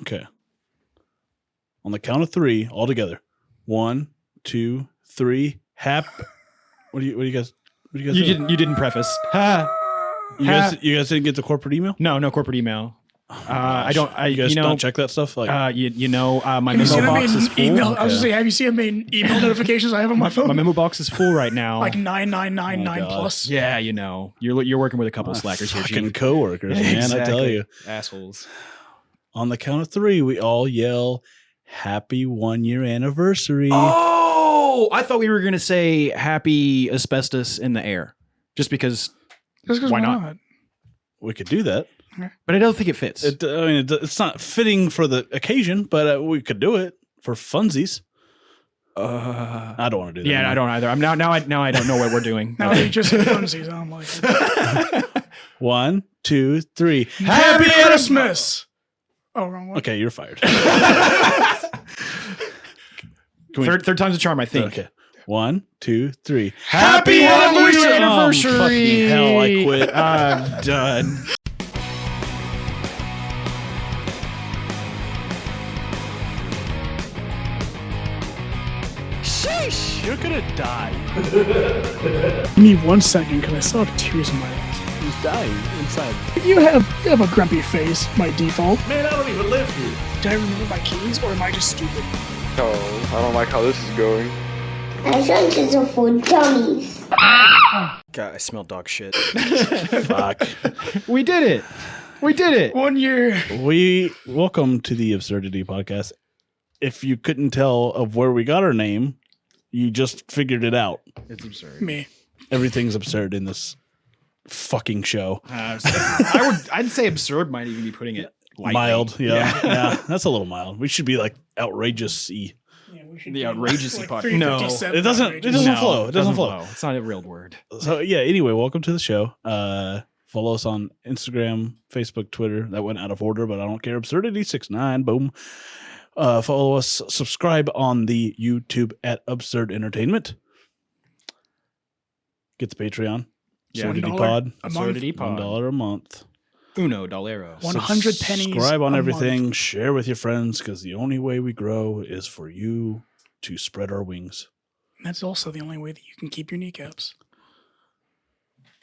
Okay. On the count of 3, all together. 1, 2, 3. What do you guys? You didn't preface. You guys didn't get the corporate email? No corporate email. I don't. You guys don't check that stuff. Like, my memo box is full. Email, I was just saying, have you seen how many email notifications I have on my phone? My memo box is full right now. Like 9999 plus. Yeah, you're working with a couple of slackers here. Fucking coworkers, man. Exactly. I tell you, assholes. On the count of 3, we all yell, "Happy 1-year anniversary!" Oh, I thought we were gonna say "Happy asbestos in the air," just because. Why not? We could do that. But I don't think it fits. It's not fitting for the occasion, but we could do it for funsies. I don't want to do that. Yeah, I don't either. I'm now I don't know what we're doing. Now you just said funsies. I'm like, 1, 2, 3. Happy Christmas. Oh, wrong one. Okay, you're fired. Third time's a charm, I think. Okay. 1, 2, 3. Happy Halloween anniversary! Fucking hell, I quit. I'm done. Sheesh, you're gonna die. Give me 1 second because I still have tears in my eyes. He's dying inside. You have a grumpy face by default. Man, I don't even live here. Did I remember my keys or am I just stupid? Oh, I don't like how this is going. I think it's for dummies. God, I smell dog shit. Fuck. We did it. 1 year. Welcome to the Absurdity Podcast. If you couldn't tell of where we got our name, you just figured it out. It's absurd. Me. Everything's absurd in this fucking show. I'd say absurd might even be putting it lightly. Mild, yeah. That's a little mild. We should be like outrageous-y. The outrageous part. No, it doesn't flow. It doesn't flow. It's not a real word. So yeah, anyway, welcome to the show. Follow us on Instagram, Facebook, Twitter. That went out of order, but I don't care. Absurdity69, boom. Follow us, subscribe on the YouTube at Absurd Entertainment. Get the Patreon. Yeah. Absurdity $1 Pod. a month. Absurdity Pod. $1 a month. Uno $1. 100 pennies. Subscribe on a everything. month. Share with your friends because the only way we grow is for you to spread our wings. That's also the only way that you can keep your kneecaps.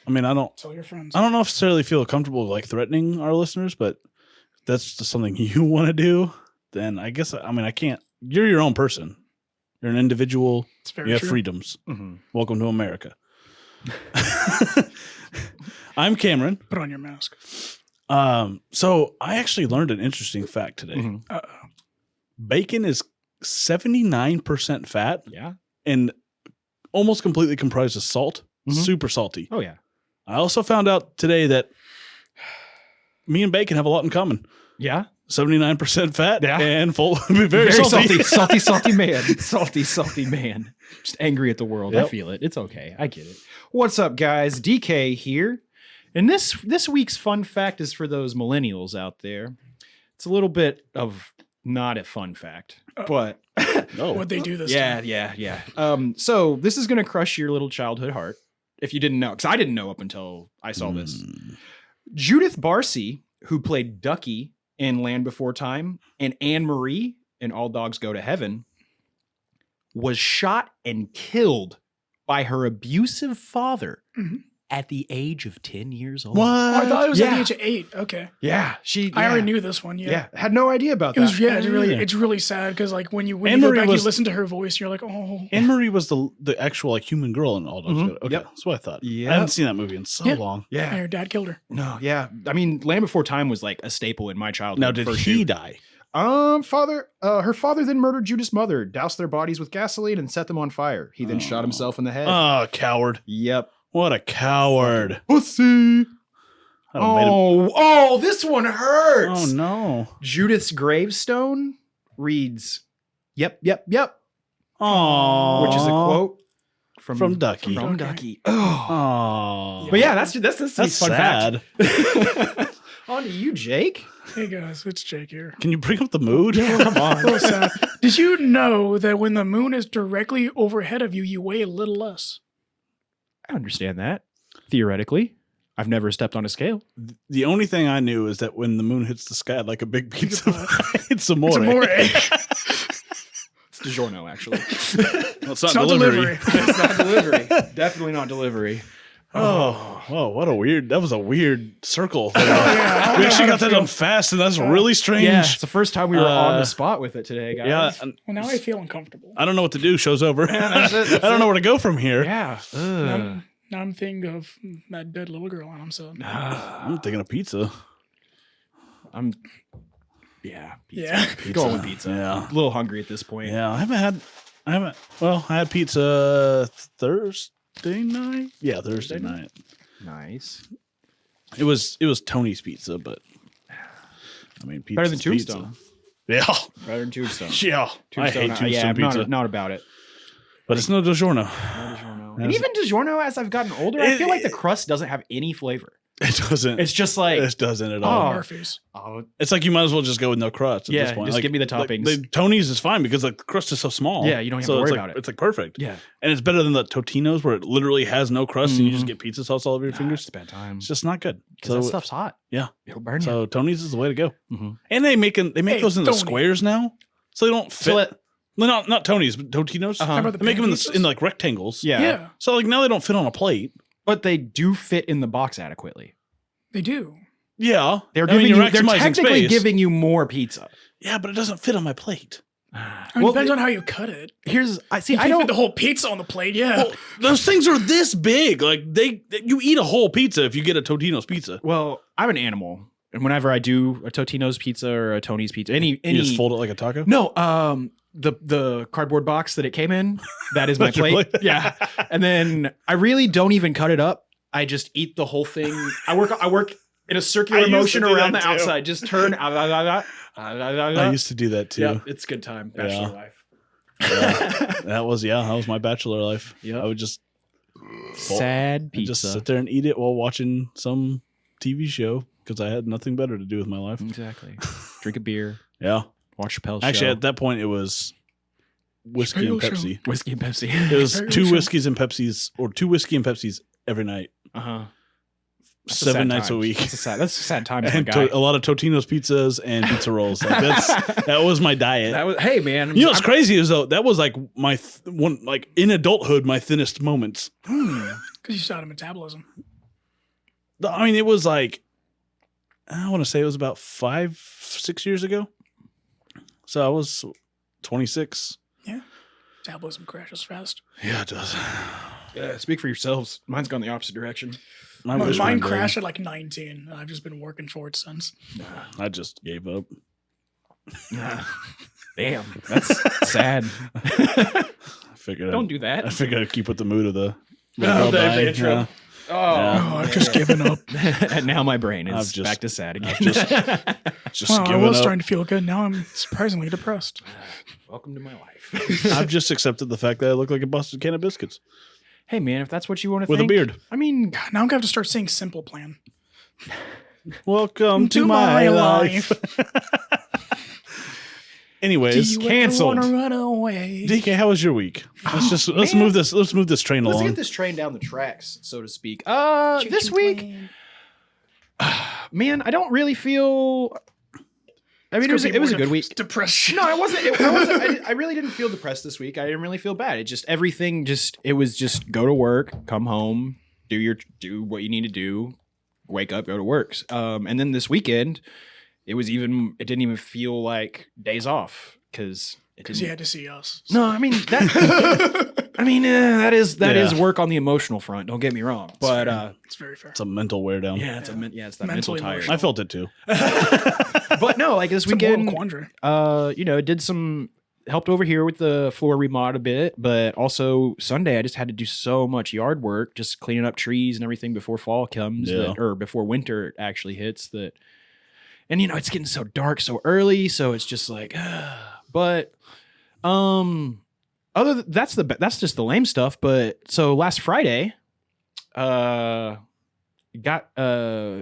I mean, I don't Tell your friends. necessarily feel comfortable like threatening our listeners, but if that's just something you want to do, then I guess, I can't. You're your own person. You're an individual. It's very You have true. freedoms. Mm-hmm. Welcome to America. I'm Cameron. Put on your mask. So I actually learned an interesting fact today. Mm-hmm. Uh-oh. Bacon is 79% fat Yeah. and almost completely comprised of salt. Mhm. Super salty. Oh yeah. I also found out today that me and bacon have a lot in common. Yeah. 79% fat Yeah. and very salty. salty man. Salty man. Just angry at the world. I Yep. feel it. It's okay. I get it. What's up, guys? DK here. And this week's fun fact is for those millennials out there. It's a little bit of not a fun fact, but Oh. What'd they do this time? yeah. So this is gonna crush your little childhood heart if you didn't know, because I didn't know up until I saw this. Judith Barcy, who played Ducky in Land Before Time, and Anne Marie in All Dogs Go to Heaven, was shot and killed by her abusive father at the age of 10 years old. What? Oh, I thought it was at Yeah. the age of 8. Okay. Yeah, I already knew this one. Yeah, had no idea about It was, that. it's really sad because like when you go Anne-Marie back, was- you listen to her voice, you're like, oh. Anne Marie was the actual like human girl in All Dogs Go. Okay, Yep. that's what I thought. Yep. I haven't seen that movie in so Yeah. long. And Yeah, her dad killed her. no, yeah. I mean, Land Before Time was like a staple in my childhood. Now, did for he sure. die? Her father then murdered Judith's mother, doused their bodies with gasoline, and set them on fire. He then shot himself in the head. Oh, coward! Yep. What a coward! Pussy. That would've made him- Oh, this one hurts. Oh no! Judith's gravestone reads, "Yep, yep, yep," Oh, which is a quote from Ducky. From Ducky. Oh. Oh, But yeah, that's that's fun sad. fact. On to you, Jake. Hey guys, it's Jake here. Can you bring up the mood? Come on. So sad. Did you know that when the moon is directly overhead of you, you weigh a little less? I understand that. Theoretically. I've never stepped on a scale. The only thing I knew is that when the moon hits the sky, I'd like a big pizza. It's amore. It's amore. It's DiGiorno, actually. Well, it's not not delivery. It's not delivery. Definitely not delivery. Oh, what a weird. That was a weird circle. Yeah, We actually got that done fast, and that's really strange. Yeah, it's the first time we were on the spot with it today, guys. Yeah, and Well, now I feel uncomfortable. I don't know what to do. Show's over. that's it, that's I don't know where to go from here. Yeah. Now I'm thinking of that dead little girl, and I'm so I'm thinking of pizza. Yeah. yeah. Going with pizza. Yeah. A little hungry at this point. Yeah, I had pizza Thursday night. Yeah, Thursday night. Nice. It was Tony's pizza, but I mean, pizza Better than Tombstone. Yeah, Better than Tombstone. yeah. I hate Tombstone yeah, I'm pizza, not about it. but it's no DiGiorno. And even DiGiorno, as I've gotten older, I feel like the crust doesn't have any flavor. It doesn't. It's just like, It doesn't at all. Murphy's. It's like you might as well just go with no crust at Yeah, this point. just Like, give me the toppings. Tony's is fine because the crust is so small. Yeah, you don't have to So worry it's like, about it. It's like perfect. yeah, And it's better than the Totino's where it literally has no crust and you just get pizza sauce all over your fingers. It's a bad time. It's just not good. Because that stuff's hot. yeah. It'll burn you. So Tony's is the way to go. Mhm. And they make those in the Tony. squares now, so they don't fit. So No, not Tony's, but Totino's. Uh-huh. How about the They make them pan in like rectangles. Yeah. Yeah, So like now they don't fit on a plate. But they do fit in the box adequately. they do. Yeah, They're I mean, giving you're you, they're maximizing technically space. giving you more pizza. Yeah, but it doesn't fit on my plate. I mean, Well, depends on how you cut it. I see. You I can't don't. fit the whole pizza on the plate. Yeah. Well, those things are this big. Like you eat a whole pizza if you get a Totino's pizza. Well, I'm an animal, and whenever I do a Totino's pizza or a Tony's pizza, any You just fold it like a taco. no, the cardboard box that it came in, that is my That's your plate. plate? Yeah, and then I really don't even cut it up. I just eat the whole thing. I work in a circular I used to motion do around that the too. outside. Just turn. I used to do that too. Yeah, it's good time. Bachelor Yeah. life. That was my bachelor life. Yep. I would just Sad I'd pizza. just sit there and eat it while watching some TV show because I had nothing better to do with my life. Exactly. Drink a beer. Yeah. Watch Chappelle's Actually, show. at that point, it was whiskey and Chappelle show. Pepsi. Whiskey and Pepsi. It was Chappelle two show. whiskeys and Pepsis, or 2 whiskey and Pepsis every night, Uh-huh. 7 nights a week. That's a sad time for a And guy. a lot of Totino's pizzas and pizza rolls. Like that was my diet. That was, hey man, You know what's crazy is though that was like my one like in adulthood my thinnest moments. Because you still had a metabolism. I mean, it was like I want to say it was about 5-6 years ago. So I was 26. Metabolism crashes fast. Yeah, it does. Yeah, speak for yourselves. Mine's gone the opposite direction. I wish Mine one day- crashed at like 19. And I've just been working for it since. I just gave up. Damn, that's sad. I figured. Don't do that. I figured I'd keep with the mood of the. the intro. Yeah. Oh, I've just given up. And now my brain is I've just- back to sad again. Just Well, I giving was up. starting to feel good. Now I'm surprisingly depressed. Welcome to my life. I've just accepted the fact that I look like a busted can of biscuits Hey man, if that's what you want to with think, a beard. I mean, God, now I'm gonna have to start saying Simple Plan. Welcome to my life. Anyways, canceled. Wanna run away? DK, how was your week? Let's move this train let's along. get this train down the tracks, so to speak. This week, man, I don't really feel. I mean, it was a good week. Depression. No, I wasn't. I really didn't feel depressed this week. I didn't really feel bad. It just everything. It was just go to work, come home, do what you need to do, wake up, go to work. And then this weekend, it didn't even feel like days off because you had to see us. No, I mean that. that is Yeah. work on the emotional front. Don't get me wrong, but It's very fair. It's a mental wear down. it's that mental Mentally tire. emotional. I felt it too. But no, like this It's a moral weekend, quandary. helped over here with the floor remod a bit, but also Sunday I just had to do so much yard work, just cleaning up trees and everything before fall comes, Yeah. or before winter actually hits. And it's getting so dark so early, so it's just like, but that's just the lame stuff. But so last Friday, it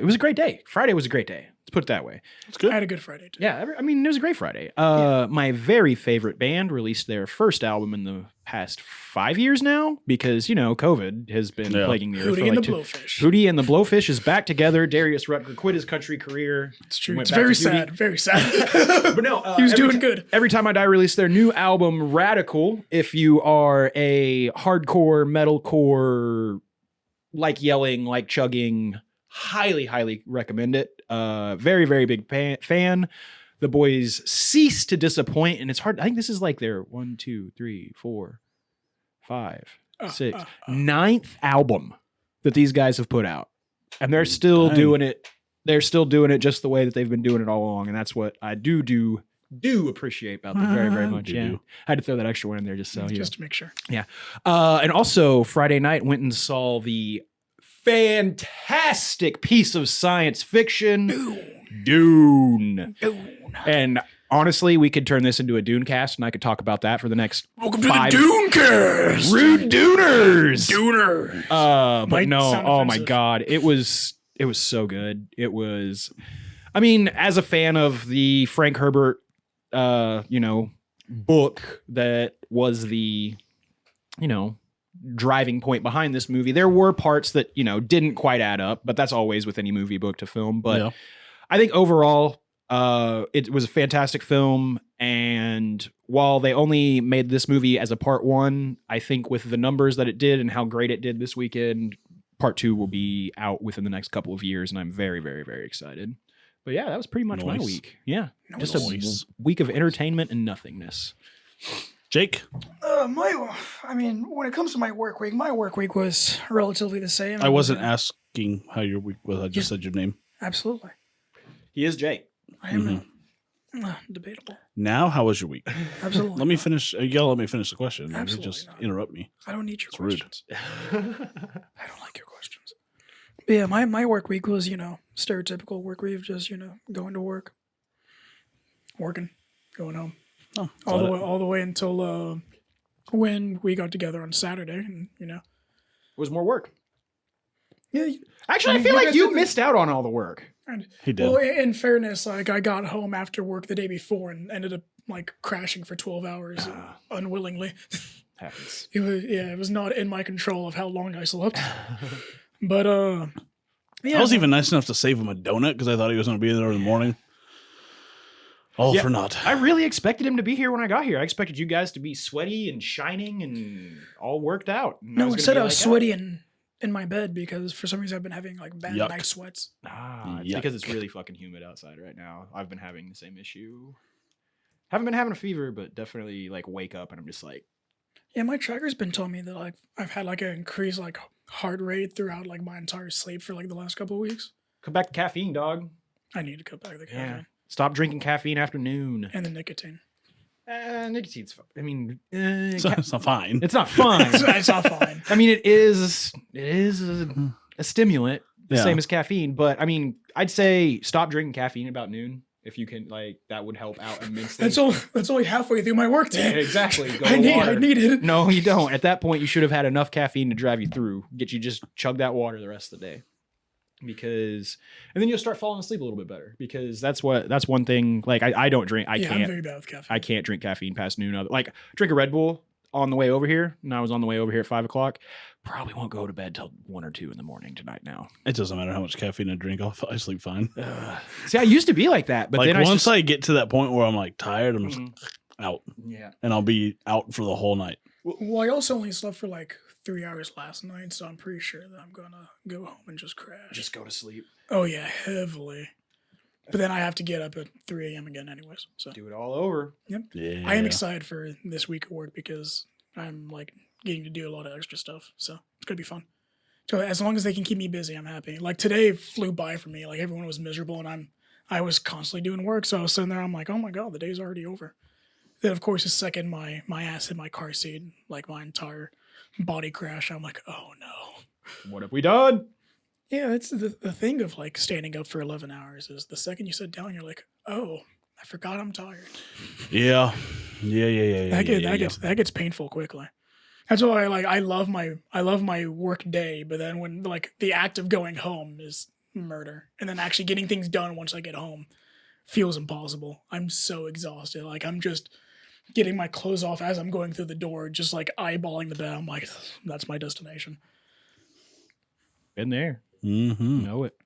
was a great day. Friday was a great day. Let's put it that way. It's good. I had a good Friday too. Yeah, I mean, it was a great Friday. My very favorite band released their first album in the past 5 years now because, COVID has been plaguing the earth. Hootie and the Blowfish. Hootie and the Blowfish is back together. Darius Rucker quit his country career. It's true. Went It's back very to Hootie. sad. Very sad. But no, he was doing good. Every Time I Die released their new album, Radical. If you are a hardcore, metalcore, like yelling, like chugging, highly, highly recommend it. Very, very big fan. The boys cease to disappoint, and it's hard. I think this is like their 1, 2, 3, 4, 5, 6, 9th album that these guys have put out, and they're still doing it. They're still doing it just the way that they've been doing it all along, and that's what I do appreciate about them very, very much. I had to throw that extra one in there just so just to make sure. Yeah, and also Friday night went and saw the fantastic piece of science fiction, Dune. And honestly, we could turn this into a Dune cast, and I could talk about that for the next Welcome to the Dune cast. Rude Duners. Might But no, sound oh my offensive. God, it was so good. It was, I mean, as a fan of the Frank Herbert, book that was the, driving point behind this movie, there were parts that didn't quite add up, but that's always with any movie, book to film. But I think overall it was a fantastic film, and while they only made this movie as a part 1, I think with the numbers that it did and how great it did this weekend, part 2 will be out within the next couple of years, and I'm very, very, very excited. But yeah, that was pretty much my week. Yeah, just a week of entertainment and nothingness. Jake? When it comes to my work week was relatively the same. I wasn't asking how your week was. I just said your name. Absolutely. He is Jake. I am debatable. Now, how was your week? Absolutely. Let me finish. You gotta let me finish the question. Absolutely You just not. interrupt me. I don't need your It's rude. questions. I don't like your questions. But yeah, my work week was, stereotypical work week, just, going to work, working, going home. Oh, all the way until when we got together on Saturday, and It was more work. yeah. Actually, I I mean, feel you like guys you did- missed out on all the work. And, He did. well, in fairness, like I got home after work the day before and ended up like crashing for 12 hours unwillingly. Happens. It was not in my control of how long I slept. But yeah, I was even nice enough to save him a donut because I thought he was going to be there in the morning. All for naught. I really expected him to be here when I got here. I expected you guys to be sweaty and shining and all worked out. And no, gonna instead be I was like, sweaty in my bed because for some reason I've been having like bad Yuck. night sweats. It's because it's really fucking humid outside right now. I've been having the same issue. Haven't been having a fever, but definitely like wake up and I'm just like, Yeah, my tracker's been telling me that like I've had like an increased like heart rate throughout like my entire sleep for like the last couple of weeks. come back to caffeine, dog. I need to cut back the caffeine Yeah. Stop drinking caffeine after noon. and the nicotine. Nicotine's fun. I mean, It's not fine. it's not fun. It's not fine. I mean, it is a stimulant, the Yeah. same as caffeine. But I mean, I'd say stop drinking caffeine about noon if you can. Like that would help out immensely. That's only halfway through my work Yeah, day. exactly. Go I water. need it. No, you don't. At that point, you should have had enough caffeine to drive you through. Get you just chug that water the rest of the day. And then you'll start falling asleep a little bit better because that's one thing. Like I don't drink. I'm very bad with caffeine. I can't drink caffeine past noon. Like drink a Red Bull on the way over here. And I was on the way over here at 5 o'clock. Probably won't go to bed till 1 or 2 in the morning tonight now. It doesn't matter how much caffeine I drink. I sleep fine. See, I used to be like that, but Like then once I get to that point where I'm like tired, I'm just out, yeah. and I'll be out for the whole night. Well, I also only slept for like 3 hours last night, so I'm pretty sure that I'm gonna go home and just crash. Just go to sleep. Oh yeah, heavily. But then I have to get up at 3 a.m. again anyways. So Do it all over. Yeah, I am excited for this week of work because I'm like getting to do a lot of extra stuff. So it's gonna be fun. So as long as they can keep me busy, I'm happy. Like today flew by for me. Like everyone was miserable and I was constantly doing work. So I was sitting there, I'm like, oh my God, the day's already over. Then of course the second my ass hit my car seat, like my entire body crash, I'm like, oh no. What have we done? Yeah, it's the thing of like standing up for 11 hours is the second you sit down, you're like, oh, I forgot I'm tired. Yeah. That gets painful quickly. That's why I love my work day, but then when like the act of going home is murder. And then actually getting things done once I get home feels impossible. I'm so exhausted. Like I'm just getting my clothes off as I'm going through the door, just like eyeballing the bed. I'm like, that's my destination. Been there. Mm-hmm. Know it.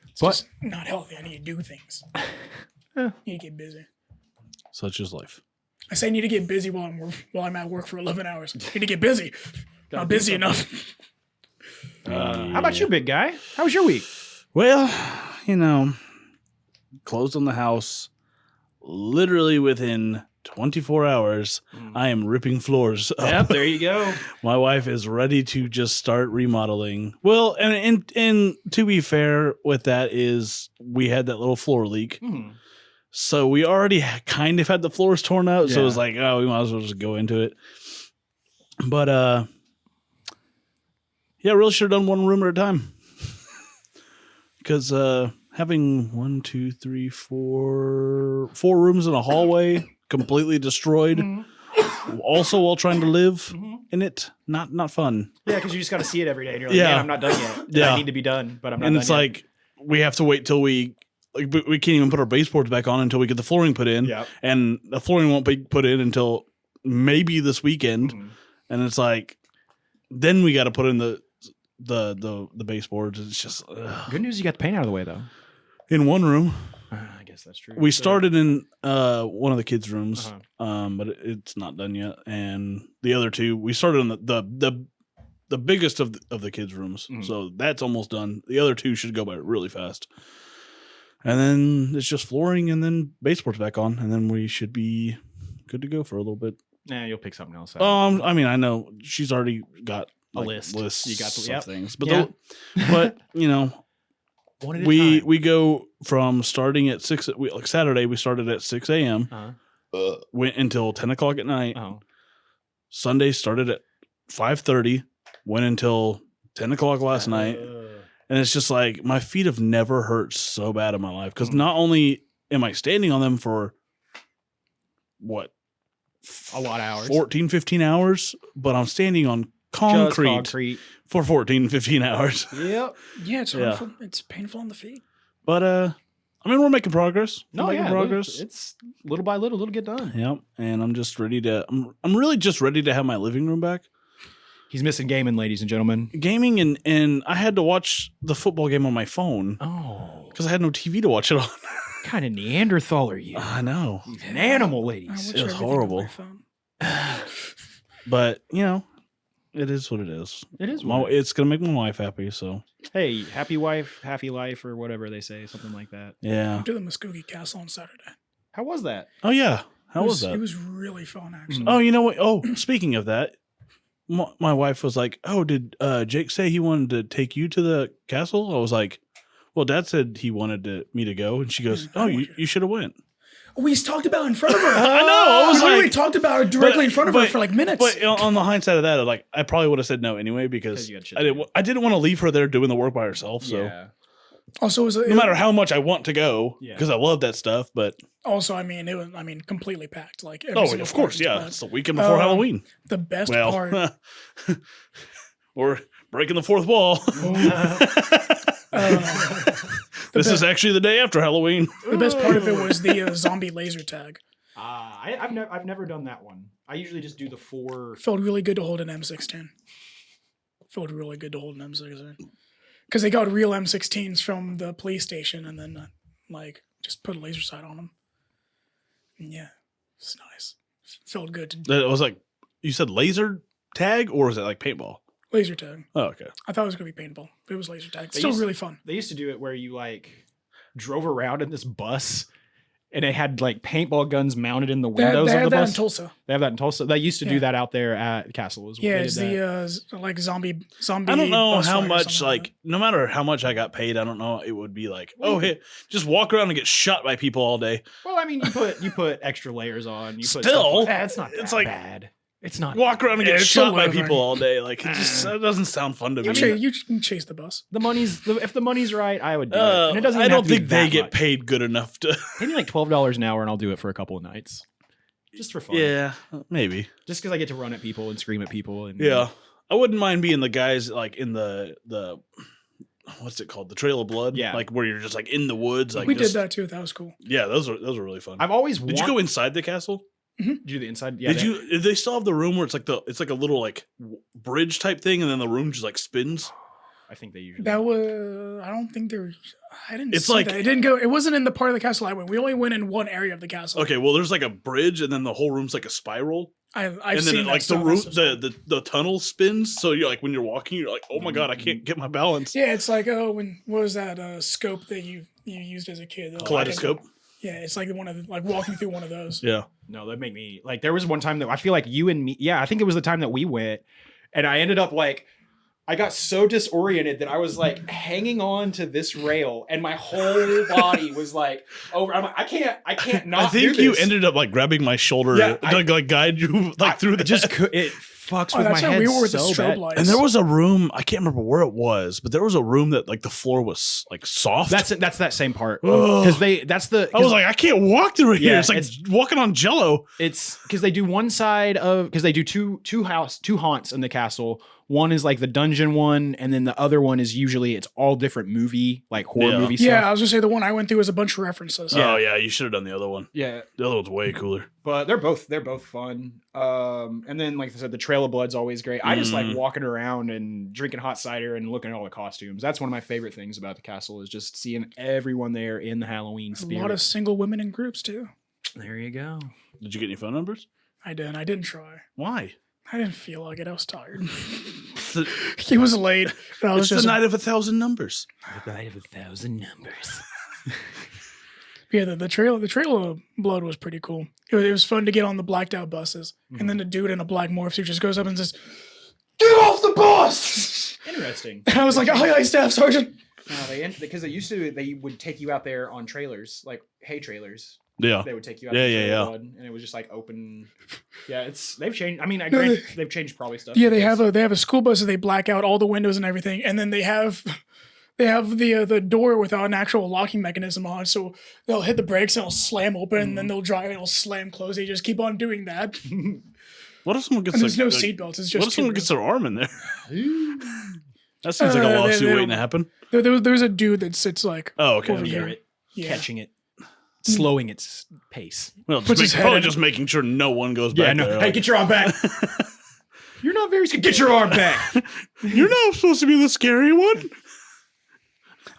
It's But- just not healthy. I need to do things. I need to get busy. Such is life. I say I need to get busy while I'm at work for 11 hours. I need to get busy. Not do busy something. enough. How about you, big guy? How was your week? Well, closed on the house. Literally within 24 hours, I am ripping floors up. Yep, there you go. My wife is ready to just start remodeling. Well, and to be fair with that is we had that little floor leak. So we already kind of had the floors torn out. So it was Yeah. like, oh, we might as well just go into it. But yeah, really should have done one room at a time. Because having 4 rooms in a hallway completely destroyed, also while trying to live in it, not fun. Yeah, because you just got to see it every day. And you're like, Yeah. man, I'm not done yet. Yeah. I need to be done, but I'm not And done it's yet. like we have to wait till we can't even put our baseboards back on until we get the flooring put in. Yep. And the flooring won't be put in until maybe this weekend. Mhm. And it's like, then we got to put in the baseboards. It's just Good news, you got the paint out of the way, though. in one room. I guess that's true. We So- started in one of the kids' rooms, Uh-huh. but it's not done yet. And the other 2, we started in the biggest of the kids' rooms, Mhm. so that's almost done. The other 2 should go by really fast. And then it's just flooring, and then baseboards back on, and then we should be good to go for a little bit. Nah, you'll pick something else out. I mean, I know she's already got A like, list. lists. You got the- of yep. things, but Yeah. but One at a we time. go from starting at 6. Like Saturday, we started at 6 a.m. Uh-huh. Went until 10 o'clock at night. Oh. Sunday started at 5:30. Went until 10 o'clock last night. And it's just like my feet have never hurt so bad in my life because not only am I standing on them for what A lot of hours. 14, 15 hours, but I'm standing on Just concrete for 14, 15 hours. Yep. Yeah, it's Yeah. hurtful. It's painful on the feet. But I mean, we're making progress. No, We're making yeah. progress. It's little by little, it'll get done. Yep. And I'm just ready to. I'm really just ready to have my living room back. He's missing gaming, ladies and gentlemen. Gaming and I had to watch the football game on my phone Oh. because I had no TV to watch it on. What kind of Neanderthal are you? I know, He's an animal, I ladies. watch was everything on horrible. my phone. but it is what it is. It is. It's gonna make my wife happy. So Hey, happy wife, happy life, or whatever they say, something like that. yeah. Went to the Muskogee Castle on Saturday. How was that? Oh yeah. How It was that? It was really fun, actually. Oh, you know what? Oh, speaking of that, my wife was like, "Oh, did Jake say he wanted to take you to the castle?" I was like, "Well, Dad said he wanted me to go," and she goes, "Oh, you should have went." We talked about it in front of her. I know. I was We literally like, talked about it directly in front of her for like minutes. But on the hindsight of that, like I probably would have said no anyway because 'Cause you had shit I to didn't. I didn't want to leave her there doing the work by herself. So Also, it was no matter how much I want to go, Yeah. because I love that stuff, but Also, I mean, it was completely packed. Like, every oh, single of course, part was yeah, packed. it's the weekend before Halloween. The best Well, part. we're breaking the fourth wall. This is actually the day after Halloween. The best part of it was the zombie laser tag. I've never done that one. I usually just do the 4. Felt really good to hold an M16. Felt really good to hold an M16. Because they got real M16s from the police station and then, just put a laser sight on them. And yeah, it's nice. Felt good to That was like, you said laser tag or was it like paintball? laser tag. Oh, okay. I thought it was going to be paintball, but it was laser tag. They Still used- really fun. They used to do it where you drove around in this bus and it had paintball guns mounted in the They windows have of the that bus. in Tulsa. They have that in Tulsa. They used to do Yeah. that out there at Castle as well. Yeah, They it's did that. the zombie. I don't know bus how ride or much, something like no matter how much I got paid, I don't know. It would be like, oh, hey, just walk around and get shot by people all day. Well, I mean, you put extra layers on. You put Still, it's not. it's that like- bad. It's not. Walk around and get It's shot by a living. people all day. Like, it just that doesn't sound fun to that. me. You can chase the bus. If the money's right, I would do it. And it doesn't. I even don't have to be think they that get much. paid good enough to. Pay me $12 an hour, and I'll do it for a couple of nights, just for fun. Yeah, maybe. Just because I get to run at people and scream at people. And Yeah, I wouldn't mind being the guys in the what's it called? The Trail of Blood. Yeah. Like where you're just like in the woods. Like we just, did that too. That was cool. Yeah, those are really fun. I've always Did you go inside the castle? Did you do the inside? Yeah. Did they still have the room where it's like a little like bridge type thing, and then the room just like spins? I think they usually. That was. I don't think there. I didn't. It's see like- that. It didn't go. It wasn't in the part of the castle I went. We only went in one area of the castle. Okay, well, there's like a bridge, and then the whole room's like a spiral, I've and seen then that like the stuff. room, That's so the tunnel spins. So you're like when you're walking, you're like, oh my god, I can't get my balance. Yeah, it's like what was that scope that you used as a kid? Kaleidoscope. Yeah, it's like one of the, like walking through one of those. Yeah. No, that make me like. There was one time that I feel like you and me. Yeah, I think it was the time that we went, and I ended up like. I got so disoriented that I was like hanging on to this rail, and my whole body was like over. I'm like, I can't not. I think do you this. ended up like grabbing my shoulder, Yeah, like guide you like through the. Just it fucks Oh, with my that's how head we were with the so strobe bad. lights. And there was a room, I can't remember where it was, but there was a room that like the floor was like soft. That's that same part Ugh. because that's the. I was like, I can't walk through here. Yeah, It's like walking on jello. It's because they do one side of because they do two haunts in the castle. One is like the dungeon one, and then the other one is usually it's all different movie like horror movie stuff. Yeah, I was gonna say the one I went through was a bunch of references. Oh yeah, you should have done the other one. Yeah, The other one's way cooler. but they're both fun. And then like I said, the Trail of Blood's always great. I just like walking around and drinking hot cider and looking at all the costumes. That's one of my favorite things about the castle is just seeing everyone there in the Halloween A spirit. lot of single women in groups too. There you go. Did you get any phone numbers? I didn't try. Why? I didn't feel like it. I was tired. It's the, It was late. And I was it's just the night of 1,000 numbers. The night of 1,000 numbers. yeah. The trail of blood was pretty cool. It was fun to get on the blacked out buses, and then the dude in a black morph suit just goes up and says, "Get off the bus!" Interesting. And I was like, "Aye, Staff Sergeant." No, because they would take you out there on trailers, like hay trailers. Yeah. They would take you out Yeah, to yeah, the yeah. blood, and it was just like open. Yeah, they've changed. I mean, No, they've changed probably stuff. Yeah, they because- have a school bus that they black out all the windows and everything, and then they have the door without an actual locking mechanism on, so they'll hit the brakes and it'll slam open, and then they'll drive and it'll slam close. They just keep on doing that, and What if someone gets there's no like, seatbelts. It's What just if someone two gets their arm in there? That seems like a they- lawsuit they waiting to don't- happen. There's a dude that sits like Oh, okay. over here. it, Yeah. catching it, slowing its pace. Well, Puts his head probably in it. just making sure no one goes Yeah, back no. there. Hey, like, get your arm back. You're not very scared. Get your arm back. You're not supposed to be the scary one.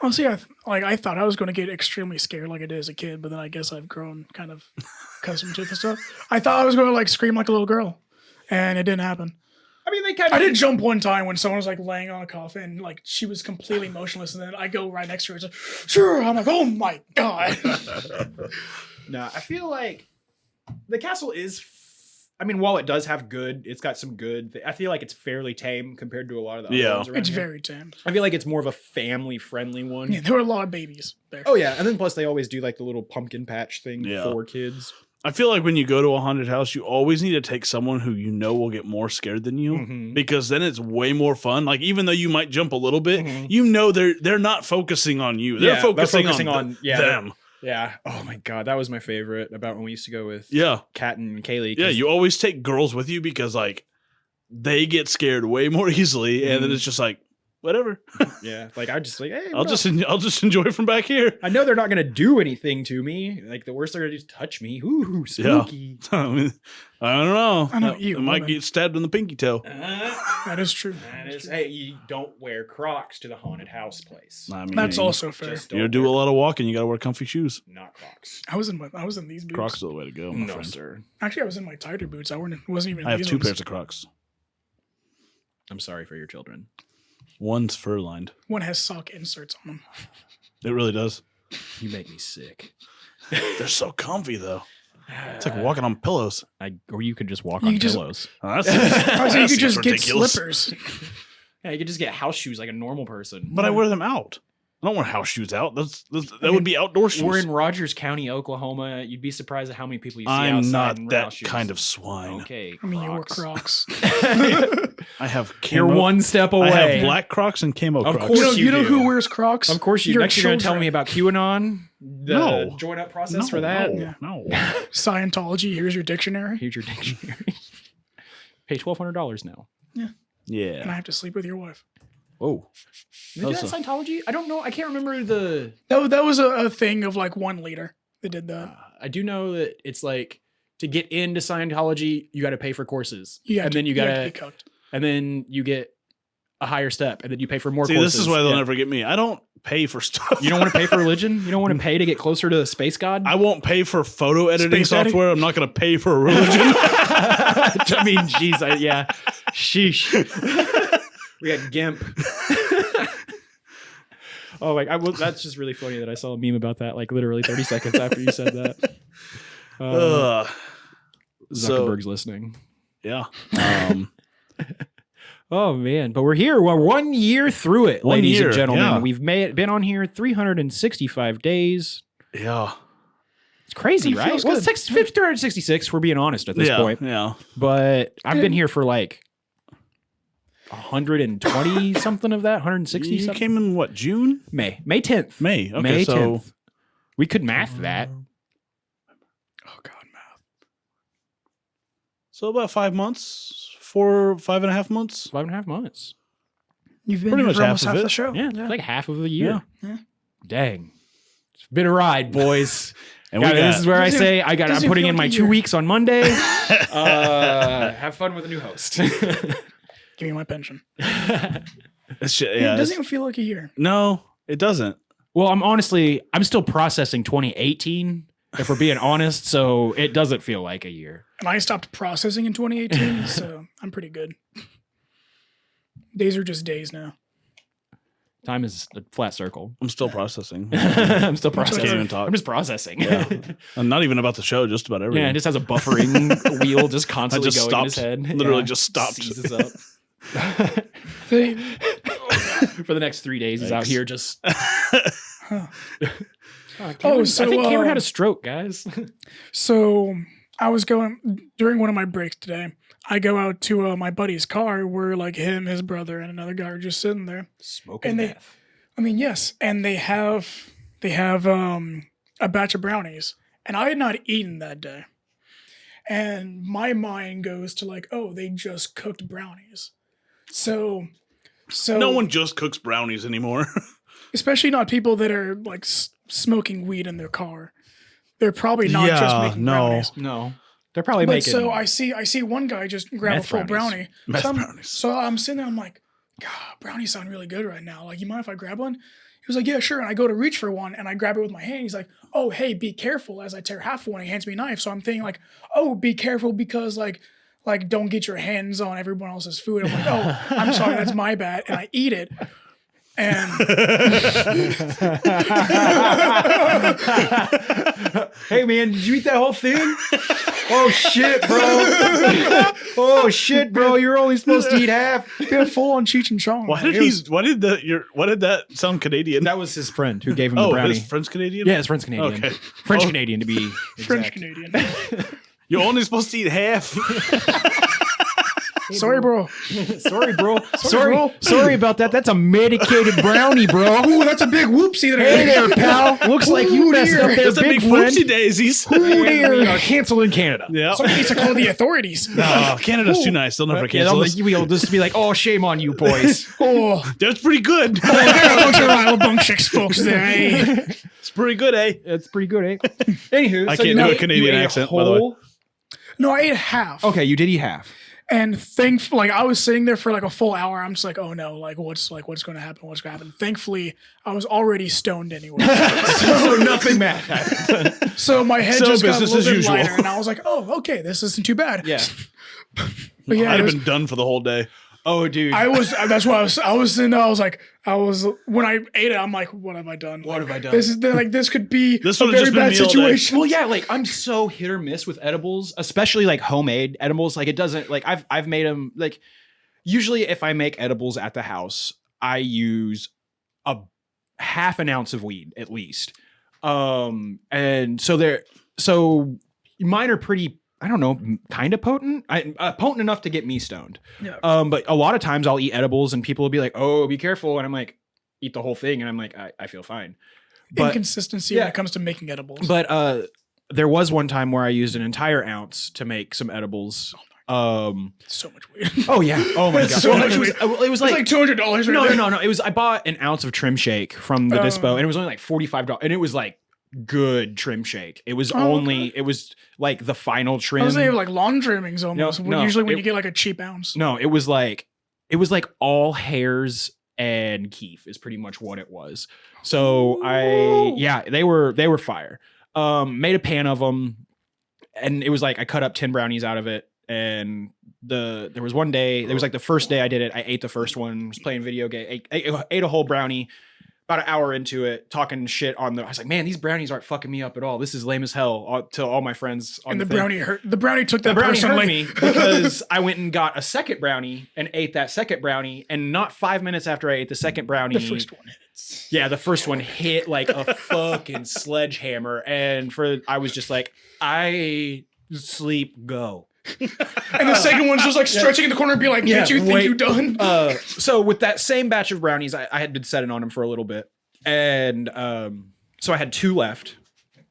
Honestly, I thought I was going to get extremely scared like I did as a kid, but then I guess I've grown kind of accustomed to the stuff. I thought I was going to like scream like a little girl, and it didn't happen. I mean, they kind I of. did jump one time when someone was like laying on a coffin, like she was completely motionless, and then I go right next to her. It's like, sure. I'm like, oh my god. No, I feel like the castle is. I mean, while it does have good, it's got some good. I feel like it's fairly tame compared to a lot of the other Yeah. ones around It's here. very tame. I feel like it's more of a family-friendly one. Yeah, there were a lot of babies there. Oh yeah, and then plus they always do like the little pumpkin patch thing Yeah. for kids. I feel like when you go to a haunted house, you always need to take someone who you know will get more scared than you, Mhm. because then it's way more fun. Like even though you might jump a little bit, Mhm. you know they're not focusing on you. They're Yeah, focusing, focusing on, on- yeah, them. Yeah. Oh my god, that was my favorite about when we used to go with Yeah, Kat and Kaylee. yeah. 'cause- You always take girls with you because like they get scared way more easily, and then it's just like whatever. yeah. Like I just like, hey, I'll just enjoy from back here. I know they're not gonna do anything to me. Like the worst they're gonna do is touch me. Ooh, spooky. I mean, I don't know. I know, you I might woman. get stabbed in the pinky toe. That is true. That is, hey, you don't wear Crocs to the haunted house place. I mean, That's also fair. Just you don't do wear- a lot of walking. You got to wear comfy shoes. Not Crocs. I was in these boots. Crocs are the way to go, my No, friend. sir. Actually, I was in my tighter boots. Wasn't even. I have these two ones. pairs of Crocs. I'm sorry for your children. One's fur lined. One has sock inserts on them. It really does. You make me sick. They're so comfy though. It's like walking on pillows. Or you could just walk You on could just- pillows. Oh, that's, I was that like, you could seems just ridiculous. get slippers. Yeah, you could just get house shoes like a normal person. But I wear them out. I don't wear house shoes out. That would be outdoor shoes. We're in Rogers County, Oklahoma. You'd be surprised at how many people you see I'm outside not in that house shoes. kind of swine. Okay, I mean, you wore Crocs. Crocs. I have You're camo. one step I away. have black Crocs and camo Of Crocs. course you know do. who wears Crocs? Of course you. Your Next, you're going to tell children. me about QAnon. The No. join up process for that. Yeah. No. Scientology. Here's your dictionary. Here's your dictionary. Pay $1,200 now. And I Yeah. have to sleep with your wife. Whoa. Did that Scientology? I don't know. I can't remember the. That was a thing of like 1 liter that did that. I do know that it's like to get into Scientology, you got to pay for courses, then you have got to be to, cooked. and then you get a higher step, and then you pay for more. See, courses. this is why they'll Yeah. never get me. I don't pay for stuff. You don't want to pay for religion. You don't want to pay to get closer to the space god. I won't pay for photo editing Space editing? software. I'm not going to pay for a religion. I mean, jeez, yeah. Sheesh. We got GIMP. Oh, like that's just really funny that I saw a meme about that, like literally 30 seconds after you said that. Ugh. Zuckerberg's listening. Yeah. Oh man, but we're here. We're 1 year through it, 1 ladies year, and gentlemen. yeah. We've been on here 365 days. Yeah. It's crazy, It right? feels Well, good. it's 366. We're being honest at this Yeah. point. Yeah. But I've been here for like 120 something of that, 160 You something. came in what, June? May 10th. May. Okay, May so 10th. We could math that. Oh God, math. so about 5 months, 5.5 months. 5.5 months. You've been Pretty here much for half almost of half it. the show. Yeah, like half of the year. Yeah. Dang. It's been a ride, boys. And God, we got, this is where I Doesn't- say I'm doesn't putting feel in like my a 2 year. weeks on Monday. Have fun with a new host. Give me my pension. it's, Yeah, yeah, it doesn't even feel like a year. no, it doesn't. Well, I'm still processing 2018, if we're being honest. So it doesn't feel like a year. And I stopped processing in 2018, so I'm pretty good. Days are just days now. Time is a flat circle. I'm still processing. I'm still Much Can't processing. even talk. I'm just processing. Yeah. I'm not even about the show, just about everything. Yeah, it just has a buffering wheel just I constantly just going in his stopped. head. Literally Yeah. just stopped. Seizes up. They, For the next 3 days, he's out Thanks. here just. huh. Cameron, so, I think Cameron had a stroke, guys. So I was going during one of my breaks today. I go out to my buddy's car where like him, his brother, and another guy are just sitting there. Smoking And they- meth. I mean, yes, and they have a batch of brownies, and I had not eaten that day. And my mind goes to like, oh, they just cooked brownies. So No one just cooks brownies anymore. especially not people that are like smoking weed in their car. They're probably not just Yeah, making no. brownies. No, they're probably But making. so I see one guy just grab Meth a full brownies. brownie. Meth so brownies. So I'm sitting there, I'm like, God, brownies sound really good right now. Like, you mind if I grab one? He was like, yeah, sure. And I go to reach for one and I grab it with my hand. He's like, oh, hey, be careful as I tear half one. He hands me a knife. So I'm thinking like, oh, be careful because like don't get your hands on everyone else's food. I'm like, oh, I'm sorry, that's my bad. And I eat it. And Hey man, did you eat that whole thing? Oh shit, bro! Oh shit, bro! You're only supposed to eat half. been full on Cheech and Chong. Why Like, did it was- why did that sound Canadian? That was his friend who gave him the oh, brownie. his friend's Canadian? Yeah, his friend's Canadian. Okay. French Oh. Canadian to be French exact. Canadian. You're only supposed to eat half. Sorry, bro. Sorry, bro. bro. Sorry about that. That's a medicated brownie, bro. Ooh, that's a big whoopsie there. Hey there, pal. Looks like you Ooh, messed dear. up there, That's a big friend. whoopsie daisies. And we are canceled in Canada. Yeah. Somebody needs to call the authorities. No, Canada's too nice. They'll never Yeah, cancel us. we'll just be like, oh, shame on you, boys. Oh, That's pretty good. there are a bunch of rambunctious folks there. Eh? It's pretty good, eh? That's pretty good, eh? Anywho, I so can't you do a ate- Canadian you ate a accent, by the way. whole- No, I ate half. Okay, you did eat half. And like I was sitting there for like a full hour. I'm just like, oh no, like what's going to happen? What's going to happen? Thankfully, I was already stoned anyway. So nothing bad happened. So my head So just got a business little as bit usual. lighter, and I was like, oh, okay, this isn't too bad. Yeah. But yeah, I'd it have was- been done for the whole day. Oh, dude. that's why I was sitting there. I was when I ate it, I'm like, what have I done? What have I done? This could be This a would've very just been bad me all day. situation. Well, yeah, like I'm so hit or miss with edibles, especially like homemade edibles. Like it doesn't like I've made them like usually if I make edibles at the house, I use a half an ounce of weed at least. And so mine are pretty, I don't know, kind of potent. Potent enough to get me stoned. Yeah. But a lot of times I'll eat edibles and people will be like, "Oh, be careful," and I'm like, "Eat the whole thing," and I'm like, "I feel fine." But Inconsistency when it comes to making edibles. But there was one time where I used an entire ounce to make some edibles. So much weed. Oh yeah. Oh my god. So Well, much it was, weed. it was like $200 right there. no. It was I bought an ounce of trim shake from the dispo, and it was only like $45, and it was like good trim shake. It was it was like the final trim. I was saying like lawn trimmings almost. No, Usually when you get like a cheap ounce. No, it was like all hairs and keef is pretty much what it was. So they were fire. Made a pan of them, and it was like I cut up 10 brownies out of it. And there was one day, there was like the first day I did it. I ate the first one, was playing video game, ate a whole brownie. About an hour into it, talking shit I was like, man, these brownies aren't fucking me up at all. This is lame as hell to all my friends. And the brownie hurt. The brownie took that the brownie hurt personally. me because I went and got a second brownie and ate that second brownie. And not 5 minutes after I ate the second brownie, The first one hits. Yeah, the first one hit like a fucking sledgehammer. And I was just like, I sleep, go. And the second one's just like stretching in the corner and be like, "Did you think you done?" So with that same batch of brownies, I had been setting on them for a little bit, and so I had 2 left,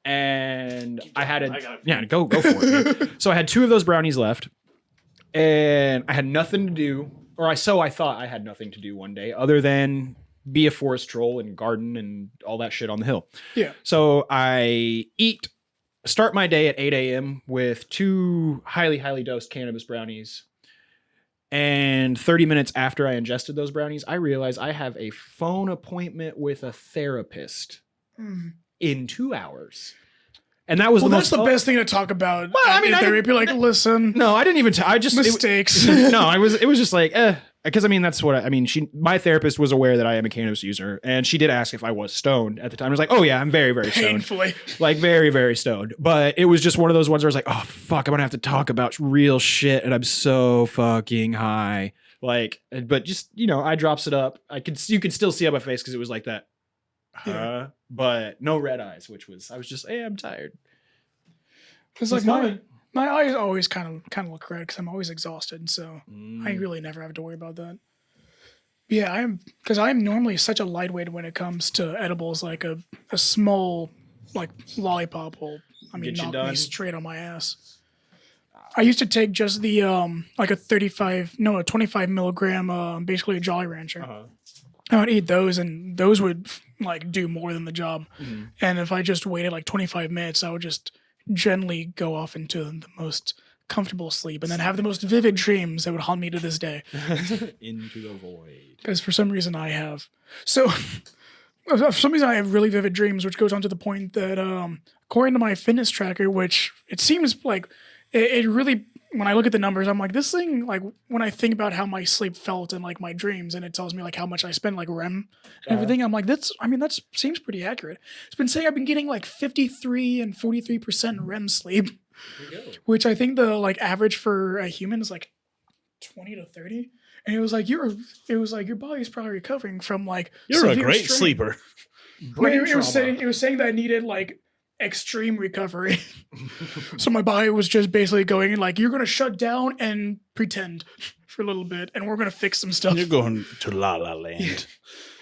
and go for it. So I had 2 of those brownies left, and I had nothing to do, or I thought I had nothing to do one day other than be a forest troll and garden and all that shit on the hill. Yeah. So I start my day at 8 a.m. with 2 highly dosed cannabis brownies. And 30 minutes after I ingested those brownies, I realized I have a phone appointment with a therapist in 2 hours. And that was that's the best thing to talk about. Well, I mean, therapy, like, listen. No, I didn't even. I just mistakes. It was just like, because I mean, that's what I mean. My therapist was aware that I am a cannabis user, and she did ask if I was stoned at the time. I was like, oh yeah, I'm very, very stoned. Painfully. Like very, very stoned. But it was just one of those ones where I was like, oh fuck, I'm gonna have to talk about real shit, and I'm so fucking high. Like, but just I drops it up. You could still see on my face because it was like that. But no red eyes, I was just, hey, I'm tired. Because like my eyes always kind of look red because I'm always exhausted, so I really never have to worry about that. But yeah, I'm normally such a lightweight when it comes to edibles. Like a small like lollipop will knock me straight on my ass. I used to take just the like a 25 milligram basically a Jolly Rancher. I would eat those, and those would like do more than the job. And if I just waited like 25 minutes, I would just gently go off into the most comfortable sleep and then have the most vivid dreams that would haunt me to this day. Into the void. Because for some reason I have. So for some reason I have really vivid dreams, which goes on to the point that according to my fitness tracker, which it seems like it really, when I look at the numbers, I'm like, this thing, like when I think about how my sleep felt in like my dreams, and it tells me like how much I spend like REM and everything, I'm like, that seems pretty accurate. It's been saying I've been getting like 53 and 43% REM sleep, which I think the like average for a human is like 20 to 30. And it was like your body's probably recovering from like you're a great sleeper. It was saying that I needed like extreme recovery. So my body was just basically going like, you're gonna shut down and pretend for a little bit, and we're gonna fix some stuff. You're going to La La Land.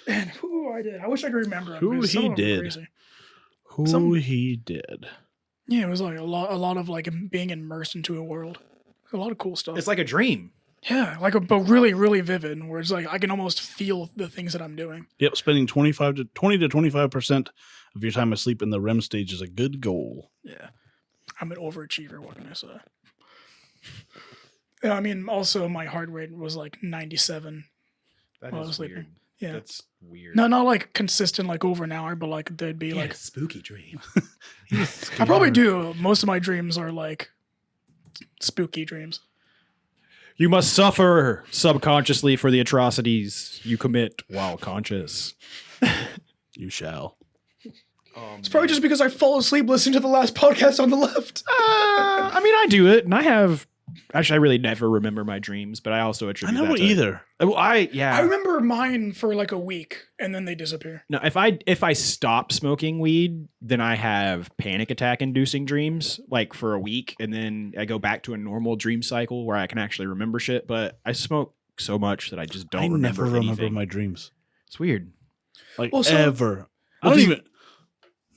And who I did. I wish I could remember who he did. Who he did. Yeah, it was like a lot of like being immersed into a world. A lot of cool stuff. It's like a dream. Yeah, but really, really vivid, where it's like I can almost feel the things that I'm doing. Yep, spending 20 to 25% of your time asleep in the REM stage is a good goal. Yeah, I'm an overachiever. What can I say? Yeah, I mean, also my heart rate was like 97 while I was sleeping. Weird. Yeah, that's weird. Not like consistent, like over an hour, but like there'd be like spooky dream. I probably do. Most of my dreams are like spooky dreams. You must suffer subconsciously for the atrocities you commit while conscious. You shall. It's probably just because I fall asleep listening to the last podcast on the left. I mean, I do it, and I have. Actually, I really never remember my dreams, but I also attribute. I never either. Well, I remember mine for like a week, and then they disappear. No, if I stop smoking weed, then I have panic attack inducing dreams like for a week, and then I go back to a normal dream cycle where I can actually remember shit. But I smoke so much that I just don't remember anything. Remember my dreams. It's weird. Like ever. I don't even.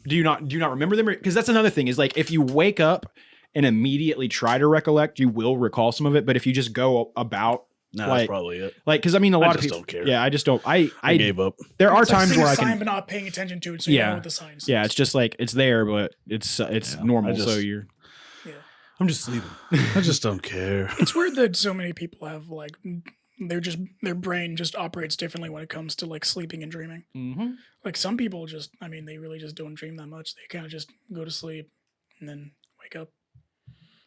Do you not remember them? Because that's another thing is like if you wake up and immediately try to recollect, you will recall some of it. But if you just go about, Nah, like, that's probably it. like, because I mean, a lot of just people don't care. Yeah, I just don't. I gave up. There are It's like times seeing where a I sign can. but not paying attention to it, so you Yeah. know what the sign says. Yeah, it's just like it's there, but it's Yeah, normal. I So just- you're. Yeah. I'm just sleeping. I just don't care. It's weird that so many people have like their brain just operates differently when it comes to like sleeping and dreaming. Mm-hmm. Like some people just, I mean, they really just don't dream that much. They kind of just go to sleep and then wake up.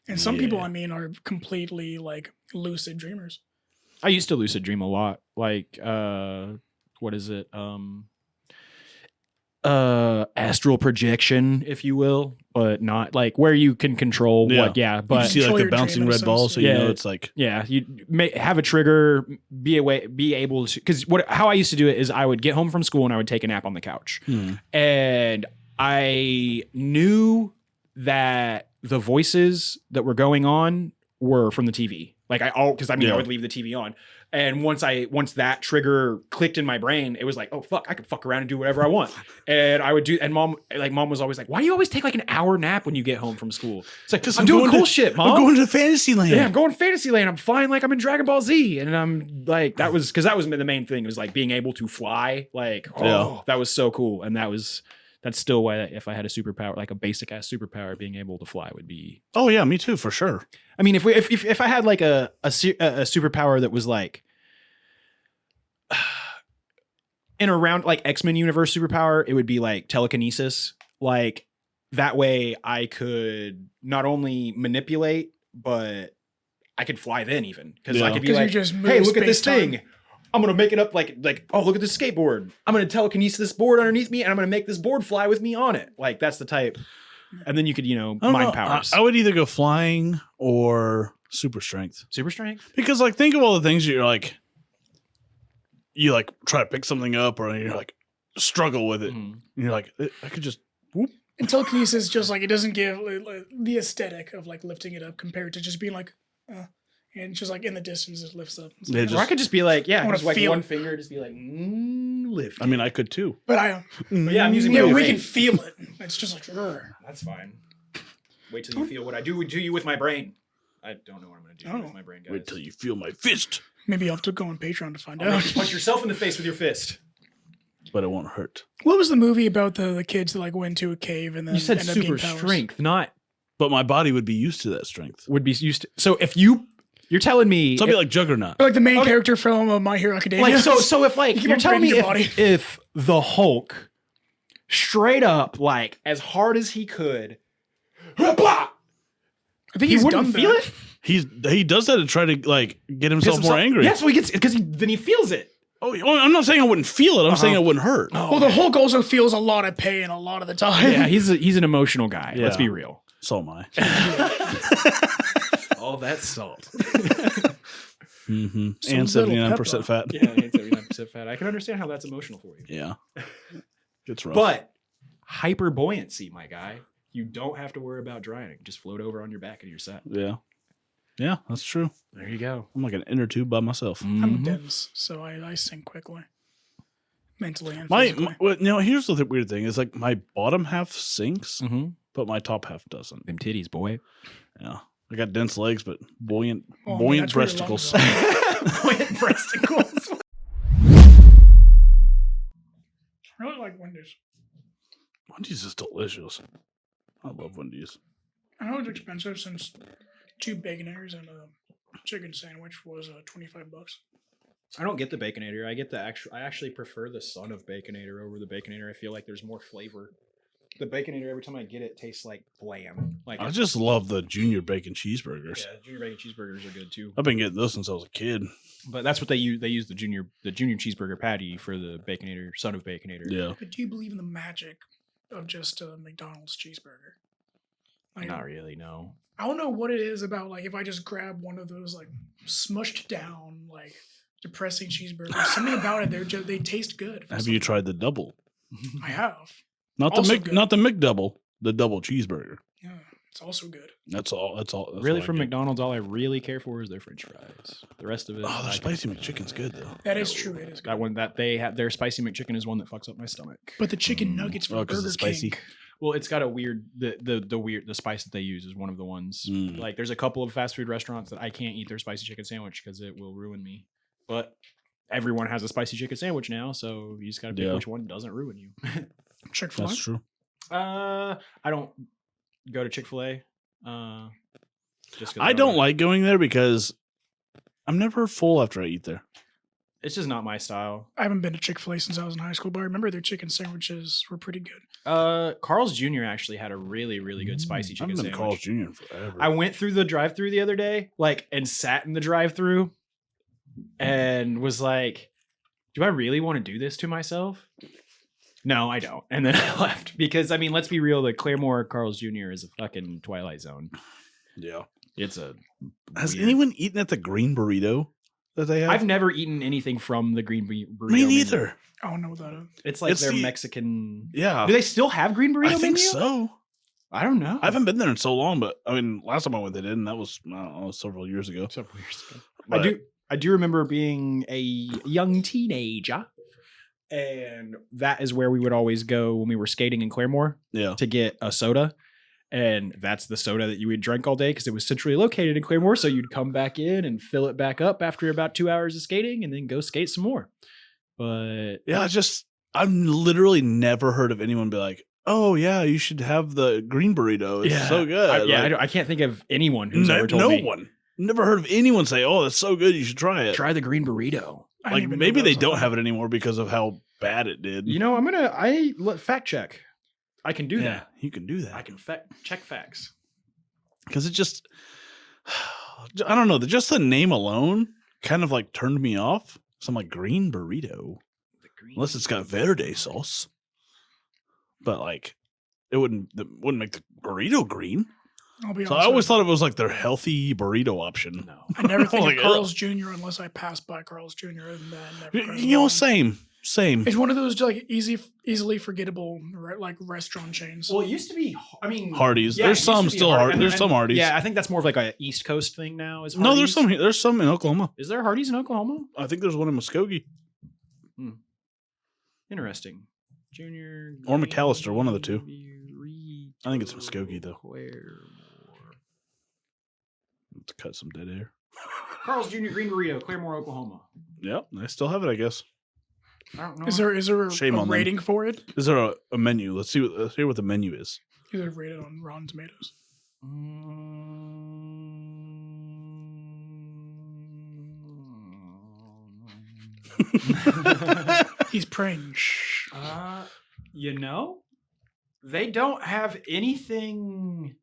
And some people, Yeah. I mean, are completely like lucid dreamers. I used to lucid dream a lot. Like, what is it? Astral projection, if you will, but not like where you can control Yeah. what. Yeah, You but see control like the your dream bouncing in a red ball, sense. so you Yeah. know it's like yeah, you may have a trigger, be able to. Because how I used to do it is I would get home from school and I would take a nap on the couch, and I knew that the voices that were going on were from the TV. Like because I Yeah. would leave the TV on. And once that trigger clicked in my brain, it was like, oh fuck, I could fuck around and do whatever I want. And I would do. And mom was always like, why do you always take like an hour nap when you get home from school? It's like, I'm doing cool shit, mom. I'm going to Fantasyland. Yeah, I'm going to Fantasyland. I'm flying like I'm in Dragon Ball Z. And I'm like, that was the main thing. It was like being able to fly. Like, that was so cool. And that's still why if I had a superpower, like a basic ass superpower, being able to fly would be. Oh yeah, me too, for sure. I mean, if I had like a superpower that was like in around like X-Men universe superpower, it would be like telekinesis. Like that way I could not only manipulate, but I could fly then even. Because I could be 'Cause you like, just move hey, look at this space-time. thing. I'm going to make it up like, oh, look at this skateboard. I'm going to telekinesis this board underneath me and I'm going to make this board fly with me on it. Like that's the type. And then you could, I don't mind know. powers. I would either go flying or super strength. Super strength? Because like think of all the things that you like try to pick something up or you're like struggle with it. Mhm. And you're like, I could just whoop. And telekinesis just like it doesn't give the aesthetic of like lifting it up compared to just being like, and just like in the distance it lifts up. It's They like, just- Or I could just be like, I wanna just like feel one it. finger, just be like, lift. I mean, I could too. but I But yeah, I'm using yeah, my we brain. can feel it. It's just like "Rrr." That's fine. Wait till you feel what I do to you with my brain. I don't know what I'm going to do Oh. with my brain, guys. Wait till you feel my fist, Maybe you'll have to go on Patreon to find I'll make out. you punch yourself in the face with your fist. but it won't hurt. What was the movie about the kids that like went to a cave and then You said ended up super getting powers? strength, not But my body would be used to that strength. would be used to. So if you're telling me, So I'd be like Juggernaut. Like the main character from My Hero Academia. like so if like You keep you're on telling me breaking your body. if the Hulk straight up like as hard as he could, blah, I think he he's wouldn't done feel that. it. He does that to try to like get himself more angry. Yeah, so he gets because then he feels it. Oh, I'm not saying I wouldn't feel it. I'm saying it wouldn't hurt. Well, the Hulk also feels a lot of pain a lot of the time. Yeah, he's an emotional guy. Let's Yeah. be real. So am I. All that salt. Mm-hmm. Some And little 79% fat. Yeah, and 79% fat. I can understand how that's emotional for you. Yeah. It's rough. But hyper buoyancy, my guy. You don't have to worry about drowning. Just float over on your back and you're set. yeah. Yeah, that's true. There you go. I'm like an inner tube by myself. I'm dense, so I sink quickly. Mentally and My, physically. here's the weird thing is like my bottom half sinks, Mm-hmm. but my top half doesn't. Them titties, boy. Yeah. I got dense legs, but buoyant Well, I mean, buoyant that's where your lungs breasticles. Buoyant breasticles. I really like Wendy's. Wendy's is delicious. I love Wendy's. I know it's expensive since 2 Baconaires and a chicken sandwich was $25. I don't get the Baconator. I get the actual. I actually prefer the Son of Baconator over the Baconator. I feel like there's more flavor. The Baconator, every time I get it, tastes like bland. Like I just love the junior bacon cheeseburgers. yeah, junior bacon cheeseburgers are good too. I've been getting those since I was a kid. But that's what they use. They use the junior cheeseburger patty for the Baconator, Son of Baconator. Yeah. But do you believe in the magic of just a McDonald's cheeseburger? Like, Not really. No. I don't know what it is about, like, if I just grab one of those, like, smushed down, like, depressing cheeseburgers, something about it, they taste good. Have you tried the double? I have. Not Also the good. not the McDouble, the double cheeseburger. Yeah, it's also good. That's all. That's Really, what I from get. McDonald's, all I really care for is their French fries. The rest of it, Oh, I their can- spicy McChicken's good though. That is true. It is good. That one that they have, their spicy McChicken is one that fucks up my stomach. But the chicken nuggets from Oh, 'cause Burger it's spicy. King. Well, it's got a weird the spice that they use is one of the ones. Like there's a couple of fast food restaurants that I can't eat their spicy chicken sandwich because it will ruin me. But everyone has a spicy chicken sandwich now, so you just gotta pick which one doesn't ruin you. Chick-fil-A. That's true. I don't go to Chick-fil-A. I don't like going there because I'm never full after I eat there. It's just not my style. I haven't been to Chick-fil-A since I was in high school, but I remember their chicken sandwiches were pretty good. Carl's Jr. actually had a really, really good spicy chicken I've been sandwich. Carl's Jr. in forever. I went through the drive-thru the other day, and sat in the drive-thru, and was like, "Do I really want to do this to myself?" No, I don't. And then I left because let's be real. The Claremore Carl's Jr. is a fucking Twilight Zone. Yeah, it's a. Has anyone eaten at the green burrito that they have? I've never eaten anything from the green burrito. Me neither. Menu. I don't know what that is. It's like their Mexican. Yeah. Do they still have green burrito? I think so. I don't know. I haven't been there in so long, but last time I went, they did, and that was several years ago. But I do remember being a young teenager, and that is where we would always go when we were skating in Claremore. Yeah. To get a soda. And that's the soda that you would drink all day because it was centrally located in Claremore. So you'd come back in and fill it back up after about 2 hours of skating and then go skate some more. But yeah, I've literally never heard of anyone be like, "Oh yeah, you should have the green burrito. It's so good." I can't think of anyone who's ever told me. No one. Never heard of anyone say, "Oh, that's so good. You should try it." Try the green burrito. Like maybe they don't have it anymore because of how bad it did. Fact check. I can do that. You can do that. I can check facts. Because it just, I don't know. Just the name alone kind of turned me off. So I'm like, green burrito. Unless it's got verde sauce. But it wouldn't make the burrito green. I'll be So honest, I always thought it was their healthy burrito option. No. I never think Like, of Carl's Jr. unless I pass by Carl's Jr. and then never. Same. It's one of those easily forgettable restaurant chains. Well, it used to be. Hardee's. Yeah, There's it used some to be still Hardee's. There's some Hardee's. Yeah, I think that's more of a East Coast thing now. Is No, Hardee's? there's some in Oklahoma. Is there Hardee's in Oklahoma? I think there's one in Muskogee Interesting. Junior or McAllister, one of the two. I think it's Muskogee though. Let's cut some dead air. Carl's Jr. Green Burrito, Claremore, Oklahoma. Yep, they still have it, I guess. I don't know. Is there a Shame on them. rating for it? Is there a menu? Let's hear what the menu is. Is it rated on Rotten Tomatoes? He's praying. Shh. They don't have anything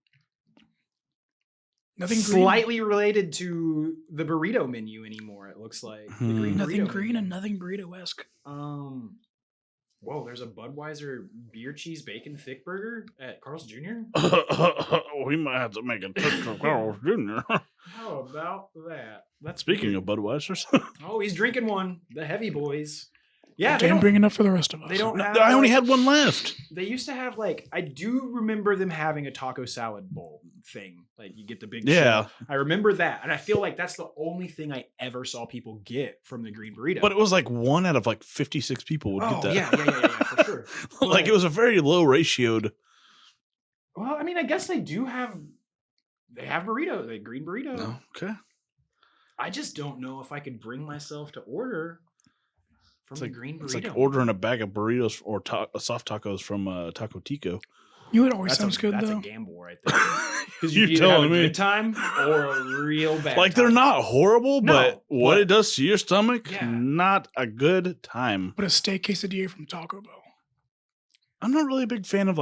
Nothing green. slightly related to the burrito menu anymore. It looks like the green Nothing burrito green menu. and nothing burrito-esque. Whoa, there's a Budweiser beer cheese bacon thick burger at Carl's Jr. We might have to make a trip to Carl's Jr. How about that? That's Speaking of Budweisers, oh, he's drinking one. The heavy boys. Yeah, Didn't bring enough for the rest of us. They don't have. I only had one left. They used to have I do remember them having a taco salad bowl thing. You get the big. Yeah. shell. I remember that, and I feel like that's the only thing I ever saw people get from the green burrito. But it was one out of 56 people would get that. Yeah, for sure. It was a very low ratioed. Well, I guess they do have. They have burrito, the green burrito. No. Okay. I just don't know if I could bring myself to order from the green burrito. It's like ordering a bag of burritos or soft tacos from Taco Tico. You would always sounds good that's though. That's a gamble right there. Because You're you either have telling a me. good time or a real bad time. They're not horrible, No, but what but- it does to your stomach, Yeah. not a good time. But a steak quesadilla from Taco Bell. I'm not really a big fan of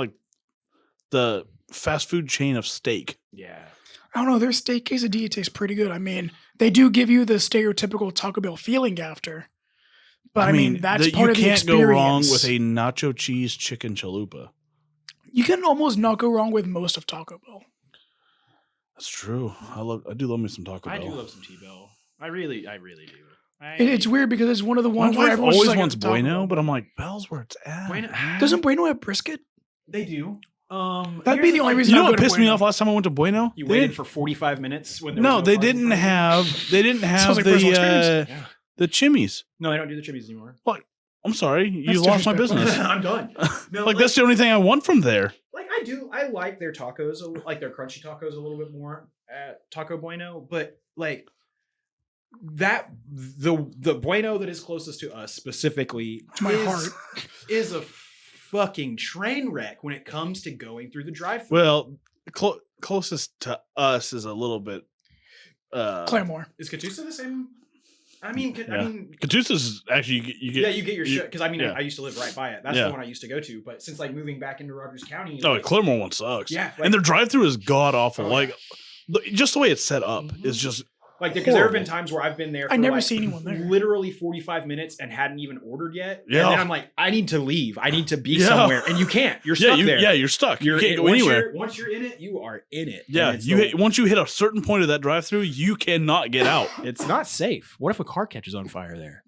the fast food chain of steak. Yeah. I don't know. Their steak quesadilla tastes pretty good. They do give you the stereotypical Taco Bell feeling after. But that's part of the experience. You can't go wrong with a nacho cheese chicken chalupa. You can almost not go wrong with most of Taco Bell. That's true. I do love me some Taco Bell. I do love some T-Bell. I really do. It's weird because it's one of the My ones where wife everyone's always just wants Taco Bueno, Bell. but I'm like, Bell's where it's at. Doesn't Bueno have brisket? They do. That'd be the only reason. You know I what go to pissed me Bueno. off last time I went to Bueno? You They waited didn't- for 45 minutes when there No, was they party didn't for you? have. They didn't have Sounds like personal experience. Yeah. the chimneys. No, they don't do the chimneys anymore. What? I'm sorry, you That's lost my disrespectful. business. I'm done. No, Like that's the only thing I want from there. like I like their tacos, like their crunchy tacos a little bit more at Taco Bueno, but like that the Bueno that is closest to us specifically To my heart. is a fucking train wreck when it comes to going through the drive-thru. Well, closest to us is a little bit. Claremore. Is Catoosa the same? I mean, Yeah. Catoosa's actually you get. you get your shit because I mean yeah. I used to live right by it. That's Yeah. the one I used to go to. But since like moving back into Rogers County, Oh, like, Claremore one sucks. Yeah, like- and their drive-through is god awful. Oh, like just the way it's set up Mhm. is just. like because there have been horrible. times where I've been there. I For never like see anyone there. Literally 45 minutes and hadn't even ordered yet. Yeah. And then I'm like, I need to leave. I need to be Yeah. somewhere, and you can't. You're stuck there. You're stuck. You can't go once anywhere. Once you're in it, you are in it. Yeah, And it's once you hit a certain point of that drive-through, you cannot get out. it's not safe. What if a car catches on fire there?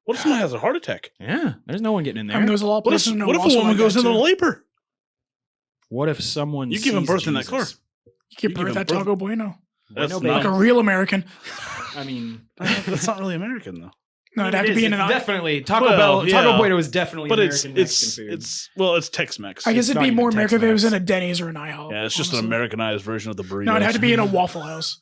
What if someone has a heart attack? Yeah, there's no one getting in there. I mean, there's a lot of What if, places. what if a woman goes into labor? What if someone You give him sees birth in that car. Jesus? You give you give birth them at birth- Taco Bueno. That's Bueno, not- Like baby. a real American. I mean, That's not really American though. No, it'd have to be in an. definitely Taco Well, Bell. Taco yeah. Bueno is definitely But American Mexican food. it's Tex-Mex. I guess It's it'd not be even more American if it was Tex-Mex. in a Denny's or an IHOP. Yeah, it's just an honestly. Americanized version of the burrito. No, it had to be in a Waffle House.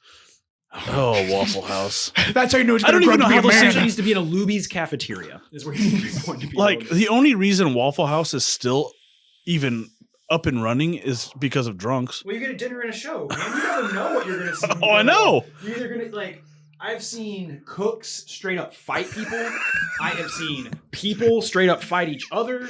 Oh, Waffle House. That's how you know it's I going don't to grow even to know be how those It American. needs to be in a Luby's cafeteria. Is where you want to be. Like the only reason Waffle House is still even up and running is because of drunks. Well, you get a dinner and a show, man. You never know what you're going to see. Oh, I know. You're either going to, like, I've seen cooks straight up fight people. I have seen people straight up fight each other.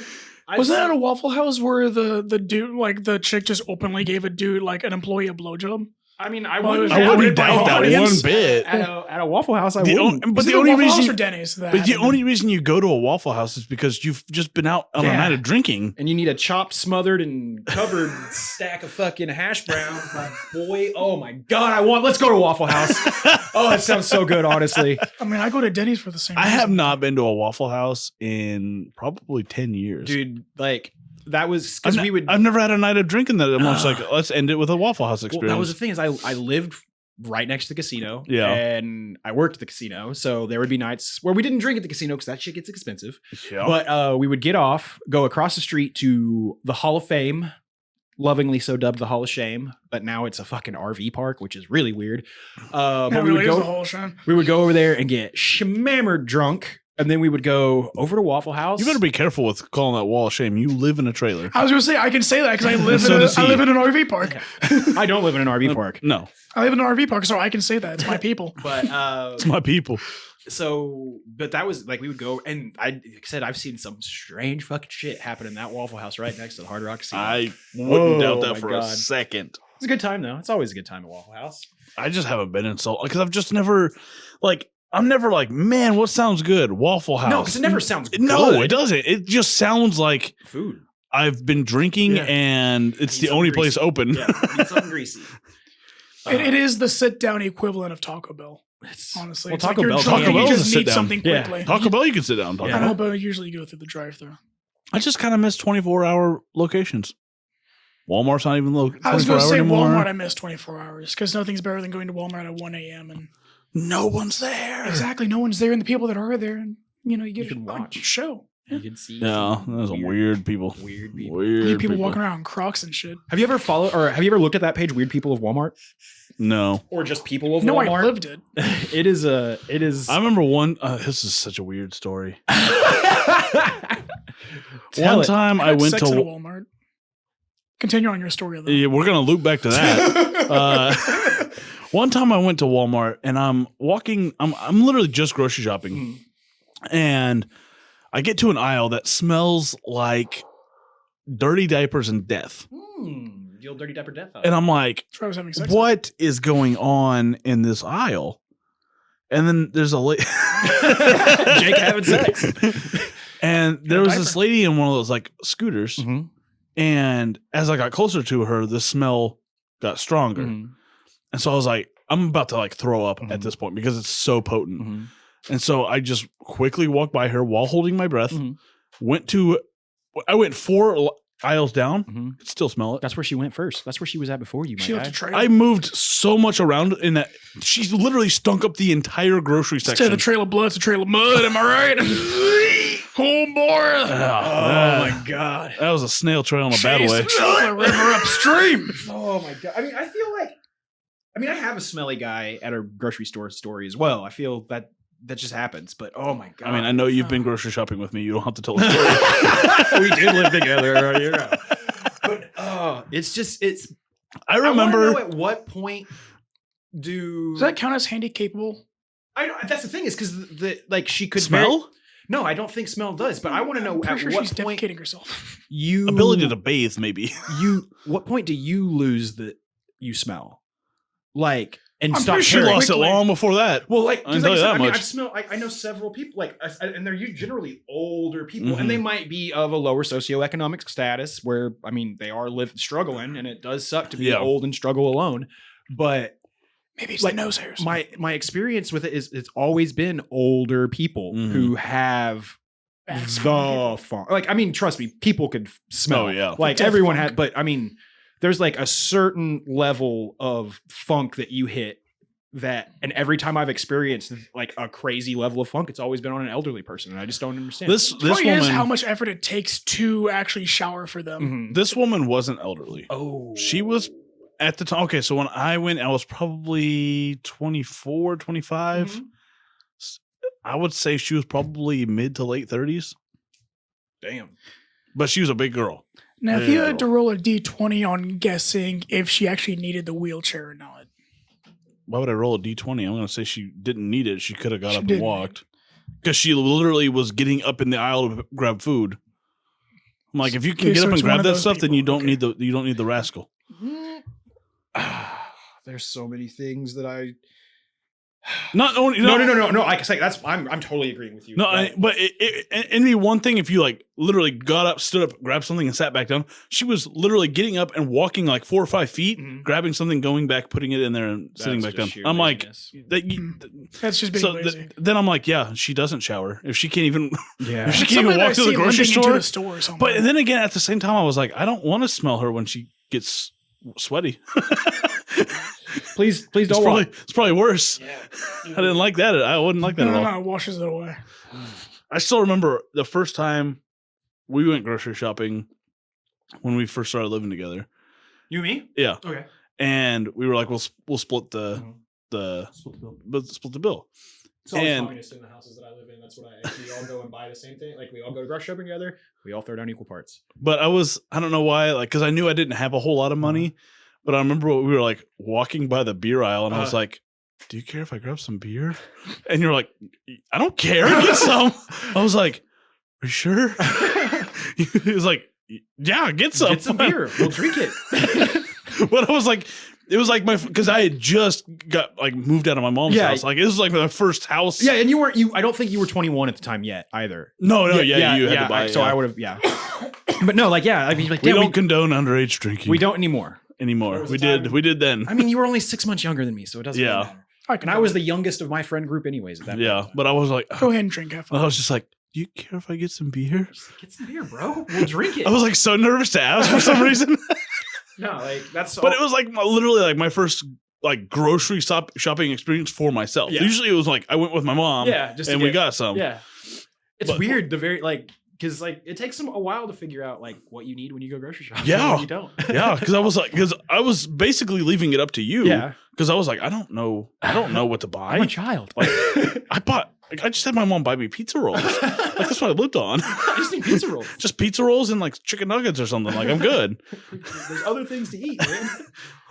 Was that at a Waffle House where the dude, like the chick, just openly gave a dude, like an employee, a blowjob? I mean, I Well, wouldn't, I wouldn't doubt that audience. one bit. At a Waffle House, I The wouldn't. on- but Is the it a only Waffle House reason, or Denny's? That but the happened? only reason you go to a Waffle House is because you've just been out on a Yeah. night of drinking. And you need a chopped, smothered, and covered stack of fucking hash browns, my boy. Oh my god, let's go to Waffle House. Oh, that sounds so good, honestly. I mean, I go to Denny's for the same. I have reason. not been to a Waffle House in probably 10 years. Dude, like that was because we would. I've never had a night of drinking that much. Like, let's end it with a Waffle House Well, experience. that was the thing is I lived right next to the casino. Yeah. And I worked at the casino. So there would be nights where we didn't drink at the casino because that shit gets expensive. Yeah. But we would get off, go across the street to the Hall of Fame, lovingly so dubbed the Hall of Shame, but now it's a fucking RV park, which is really weird. That But we really would is the go whole show. over there and get shammered drunk. And then we would go over to Waffle House. You better be careful with calling that wall of shame. You live in a trailer. I was going to say I can say that because I live So does I he. live in an RV park. I don't live in an RV park. No, I live in an RV park, so I can say that it's my people. But it's my people. but that was like we would go, and like I said, I've seen some strange fucking shit happen in that Waffle House right next to the Hard Rock Casino. I wouldn't doubt Oh that my for a God. second. It's a good time though. It's always a good time at Waffle House. I just haven't been in so because I've just never like I'm never like, man, what sounds good? Waffle House. No, because it never sounds good. No, it doesn't. It just sounds like Food. I've been drinking Yeah. and it's Need the only something place greasy. open. Yeah, need something greasy. It is the sit down equivalent of Taco Bell. It's, Honestly, well, it's like Taco you're Bell. drunk Taco and you Bell's a just sit need down. something Yeah. quickly. Taco Bell, you can sit down. Taco Yeah. I Bell. know, but usually you go through the drive-through. I just kind of miss 24-hour locations. Walmart's not even 24 I was going to hour say anymore. Walmart. I miss 24 hours because nothing's better than going to Walmart at 1 a.m. and No one's there. exactly no one's there, and the people that are there, and you get can a watch. show. You can see. Yeah, those are weird people. Weird people. Weird You get people walking around in Crocs and shit. Have you ever looked at that page, Weird People of Walmart? No. Or just people of No, I Walmart? lived it. It is. I remember one. This is such a weird story. Tell One it. time I had went sex at a to. Walmart. Continue on your story though. Yeah, we're gonna loop back to that. One time I went to Walmart and I'm walking. I'm literally just grocery shopping, and I get to an aisle that smells like dirty diapers and death, The old dirty diaper death. and I'm like, That's why I was having sex. what is going on in this aisle? And then there's a lady. Jake having sex. And there was this lady in one of those like scooters. Mhm. And as I got closer to her, the smell got stronger. Mhm. And so I was like, I'm about to like throw up Mhm. at this point because it's so potent. Mhm. And so I just quickly walked by her while holding my breath, Mhm. I went 4 aisles down, Mhm. could still smell it. That's where she went first. That's where she was at before you, my She left guy. a trail. I moved so much around in that she literally stunk up the entire grocery Instead section. of the trail of blood, it's a trail of mud. Am I right? Oh boy! Oh my god. That was a snail trail in a bad Chase way. the chocolate river upstream. Oh my god. I mean, I feel like I have a smelly guy at a grocery store story as well. I feel that just happens, but oh my god. I mean, I know you've been grocery shopping with me. You don't have to tell the story. we did live together. You're right. But it's I remember. I wanna know at what point Does that count as handy capable? I know that's the thing is because like she could Smell? No, I don't think smell does. But I want to know I'm at pretty sure what she's point defecating herself. you Ability to bathe, maybe. what point do you lose that you smell like and I'm stop pretty She sure caring? lost it quickly. long before that. Well, like, I 'cause can like tell I you said, that I've much. smelled. I know several people, like, and they're generally older people, Mhm. and they might be of a lower socioeconomic status, where I mean, they are struggling, and it does suck to be Yeah. old and struggle alone. But Maybe it's like, the nose hairs. my experience with it is it's always been older people Mhm. who have Bad the smelling funk. Like, I mean, trust me, people could smell. Oh, yeah. Like Death everyone funk. had, but I mean, there's like a certain level of funk that you hit and every time I've experienced like a crazy level of funk, it's always been on an elderly person, and I just don't understand. This The point is how woman, much effort it takes to actually shower for them. Mhm. this woman wasn't elderly. Oh, She was at the time. Okay, so when I went, I was probably 24, 25. Mhm. I would say she was probably mid to late 30s, Damn. but she was a big girl. Now, if you Yeah. had to roll a d20 on guessing if she actually needed the wheelchair or not, Why would I roll a d20? I'm going to say she didn't need it. She could have got She up and didn't. walked because she literally was getting up in the aisle to grab food. I'm like, if you can Okay, get so up and it's one grab of that those stuff, then you people. don't need the rascal. There's so many things that I. Not only No. I can say I'm totally agreeing with you. No, Right. but it'd be one thing if you like literally got up, stood up, grabbed something, and sat back down. She was literally getting up and walking like 4 or 5 feet, Mhm. grabbing something, going back, putting it in there, and sitting That's back down. just sheer I'm like, laziness. that's just being so lazy. then I'm like, yeah, she doesn't shower if she can't even. Yeah. If she That's can't even somebody that walk I to the see grocery limping into store. the store or something. But then again, at the same time, I was like, I don't want to smell her when she gets sweaty. Please It's don't. probably worse. Yeah. I didn't like that. I wouldn't like that at all. no, it washes it away. I still remember the first time we went grocery shopping when we first started living together. You and me? Yeah, Okay. and we were like, we'll split the Mhm. the split the bill. It's always And- communist in the houses that I live in. That's what we all go and buy the same thing. Like we all go to grocery shopping together. We all throw down equal parts. But I don't know why, like, because I knew I didn't have a whole lot of money. But I remember we were like walking by the beer aisle, and I was like, "Do you care if I grab some beer?" And you're like, "I don't care. Get some." I was like, "Are you sure?" He was like, "Yeah, get some. Get some beer. We'll drink it. But I was like, it was like because I had just got like moved out of my mom's Yeah. house. Like this was like my first house. Yeah, and I don't think you were 21 at the time yet either. No, you had to buy it. So I would have, yeah. But no, like, yeah, I mean, like, We damn, don't condone underage drinking. we don't anymore. anymore. There was We a time- did. We did then. I mean, you were only 6 months younger than me, so it doesn't really Yeah. matter. And I was the youngest of my friend group, anyways. At that Yeah, point. but I was like, Go ahead and drink. Have fun. I was just like, do you care if I get some beer? Get some beer, bro. We'll drink it. I was like so nervous to ask for some reason. no, like that's. But it was like literally like my first like grocery shopping experience for myself. Yeah. Usually it was like I went with my mom. yeah, just to and we get- got some. Yeah, it's But- weird. The very like because like it takes them a while to figure out like what you need when you go grocery shopping. Yeah. and what you don't. Yeah, because I was basically leaving it up to you. yeah. Because I was like, I don't know what to buy. I'm a child. Like, I just had my mom buy me pizza rolls. Like that's what I lived on. I just need pizza rolls. Just pizza rolls and like chicken nuggets or something. Like I'm good. There's other things to eat, man.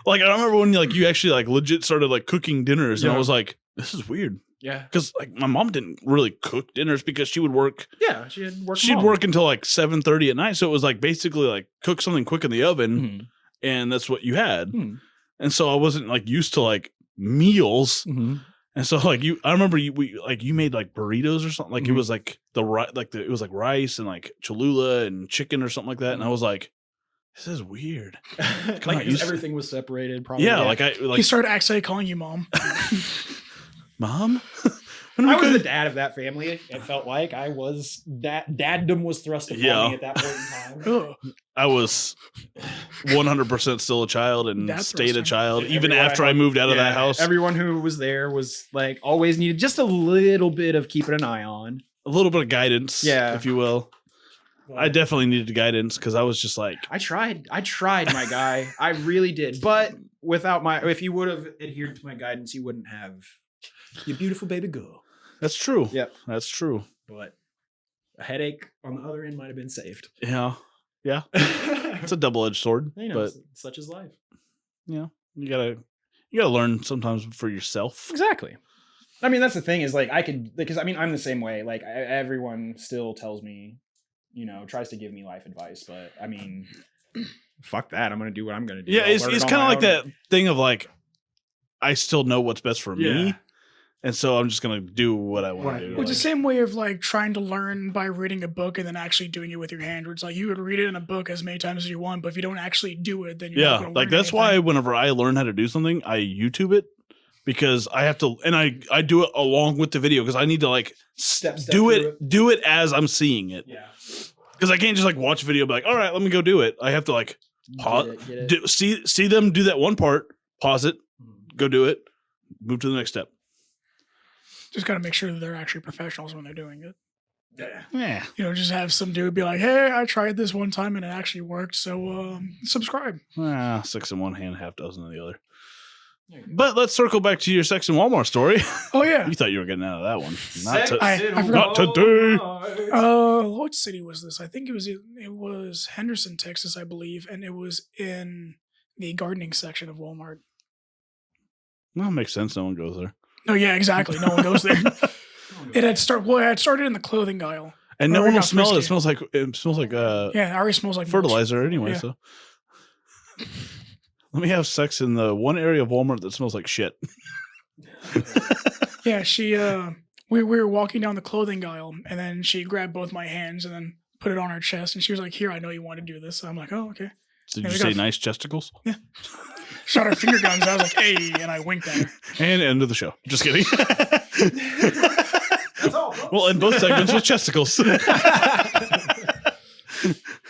Like I remember when like you actually like legit started like cooking dinners, and I Yeah. was like, this is weird. Yeah. Because like my mom didn't really cook dinners because she would work. Yeah. She had work. She'd work until like 7:30 at night, so it was like basically like cook something quick in the oven, Mhm. and that's what you had. Hmm. And so I wasn't like used to like meals, Mm-hmm. and so like I remember you made like burritos or something. Like it Mhm. was like it was like rice and like Cholula and chicken or something like that, and I was like, this is weird. like not used to- everything was separated. Probably. Yeah, like I he like started actually calling you mom. mom. When I we was go- the dad of that family. It felt like I was that daddom was thrust upon Yeah. me at that point in time. Ugh. I was 100% still a child and That's stayed a roasting. child And even everyone after I moved out of that Yeah, house. Everyone who was there was like always needed just a little bit of keeping an eye on. a little bit of guidance, Yeah. if you will. I definitely needed guidance because I was just like, I tried, my guy. I really did. But if you would have adhered to my guidance, you wouldn't have your beautiful baby girl. that's true. Yep. That's true. But a headache on the other end might have been saved. Yeah. Yeah. It's a double-edged sword, You know, but such is life. you gotta learn sometimes for yourself. Exactly. I mean, that's the thing is like because I'm the same way. Like everyone still tells me, tries to give me life advice, but I mean, fuck that. I'm gonna do what I'm gonna do. Yeah, I'll it's learn it on kind of my like own. that thing of like, I still know what's best for me, Yeah. and so I'm just gonna do what I want to do. Well, it's the same way of like trying to learn by reading a book and then actually doing it with your hand. Where it's like you could read it in a book as many times as you want, but if you don't actually do it, then you're not Yeah, going to like learn that's why anything. whenever I learn how to do something, I YouTube it because I have to, and I do it along with the video because I need to like Step do through do it as I'm seeing it. Yeah. Because I can't just like watch a video and be like, all right, let me go do it. I have to like pause, Get it. see them do that one part, pause it, go do it, move to the next step. Just got to make sure that they're actually professionals when they're doing it. Yeah. Just have some dude be like, "Hey, I tried this one time and it actually worked, so subscribe." 6 in one hand, half dozen in the other. But let's circle back to your sex and Walmart story. Oh yeah. You thought you were getting out of that one. I forgot. Not today. What city was this? I think it was Henderson, Texas, I believe, and it was in the gardening section of Walmart. Well, it makes sense. No one goes there. Oh yeah, exactly. No one goes there. It had started in the clothing aisle. And Oh, no we one will got smell it. frisky. It smells like Yeah, it already smells like mulch. fertilizer anyway. Yeah. So let me have sex in the one area of Walmart that smells like shit. Yeah, she we were walking down the clothing aisle and then she grabbed both my hands and then put it on her chest and she was like, "Here, I know you want to do this." So I'm like, "Oh, okay." Did Yeah, you we say got- nice chesticles? Shot her finger guns. I was like, "Hey," and I winked at her. And end of the show. Just kidding. That's all. We'll end both segments with chesticles.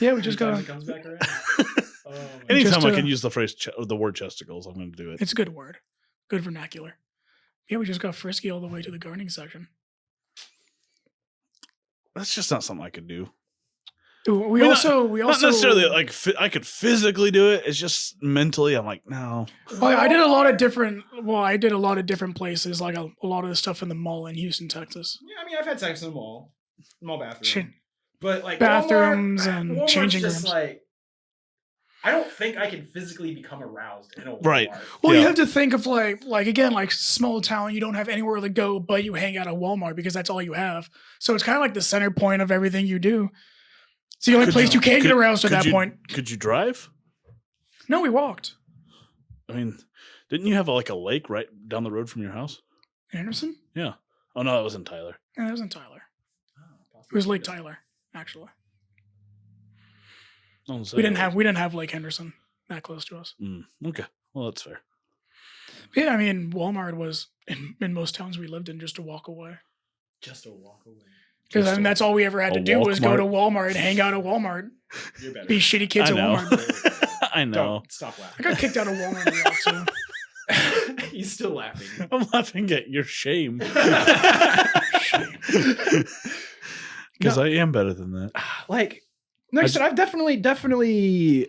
Yeah, we just got. comes back around. Anytime Just, I can use the phrase the word chesticles, I'm going to do it. It's a good word, good vernacular. Yeah, we just got frisky all the way to the gardening section. That's just not something I could do. Ooh, we I mean, also Not necessarily like I could physically do it. It's just mentally, I'm like, no. Well, I did a lot of different. Well, I did a lot of different places, like a lot of the stuff in the mall in Houston, Texas. Yeah, I mean, I've had sex in the mall bathroom, Shit. but like Bathrooms Walmart- and Walmart's changing just rooms. Like, I don't think I can physically become aroused in a Walmart. Right. Well, Yeah. you have to think of like again, like small town. You don't have anywhere to go, but you hang out at Walmart because that's all you have. So it's kind of like the center point of everything you do. It's the only Could place you can get aroused at could that you- point. Could you drive? No, we walked. I mean, didn't you have like a lake right down the road from your house? Anderson? Yeah. Oh no, that was in Tyler. Yeah, that was in Tyler. It was Lake Tyler, actually. We didn't have Lake Henderson that close to us. Okay, well that's fair. Yeah, I mean, Walmart was in most towns we lived in just a walk away. Just a walk away. Because I mean, that's all we ever had a to do was go Walkmart. to Walmart and hang out at Walmart, You're better. be shitty kids I at know. Walmart. I know. Don't stop I laughing. got kicked out of Walmart a lot too. He's still laughing. I'm laughing at your shame because I am better than that. Like I said, I've definitely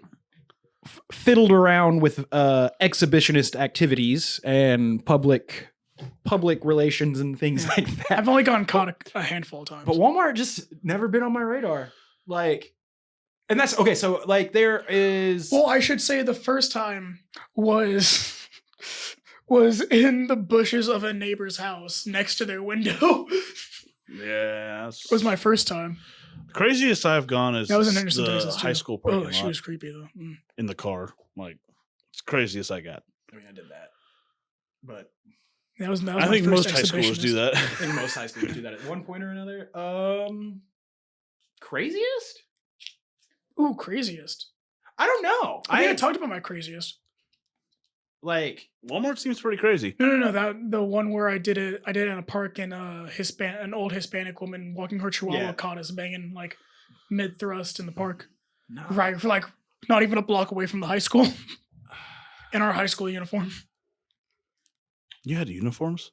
fiddled around with exhibitionist activities and public relations and things like that. I've only gotten caught a handful of times. But Walmart just never been on my radar. Like, and that's okay. So like there is. Well, I should say the first time was in the bushes of a neighbor's house next to their window. Yeah, Was my first time. the craziest I've gone is That was in Henderson, the Texas, too. high school parking Oh, she lot was creepy though. Mm. in the car. Like, it's the craziest I got. I mean, I did that, but That was I my think first most high schoolers do exhibitionist. that. I think most high schools do that at one point or another. Craziest? Ooh, craziest. I don't know. I think I talked about my craziest. like. Walmart seems pretty crazy. No. That the one where I did it in a park and an old Hispanic woman walking her chihuahua Yeah. caught us banging like mid thrust in the park. No. Right, for like not even a block away from the high school. In our high school uniform. You had uniforms?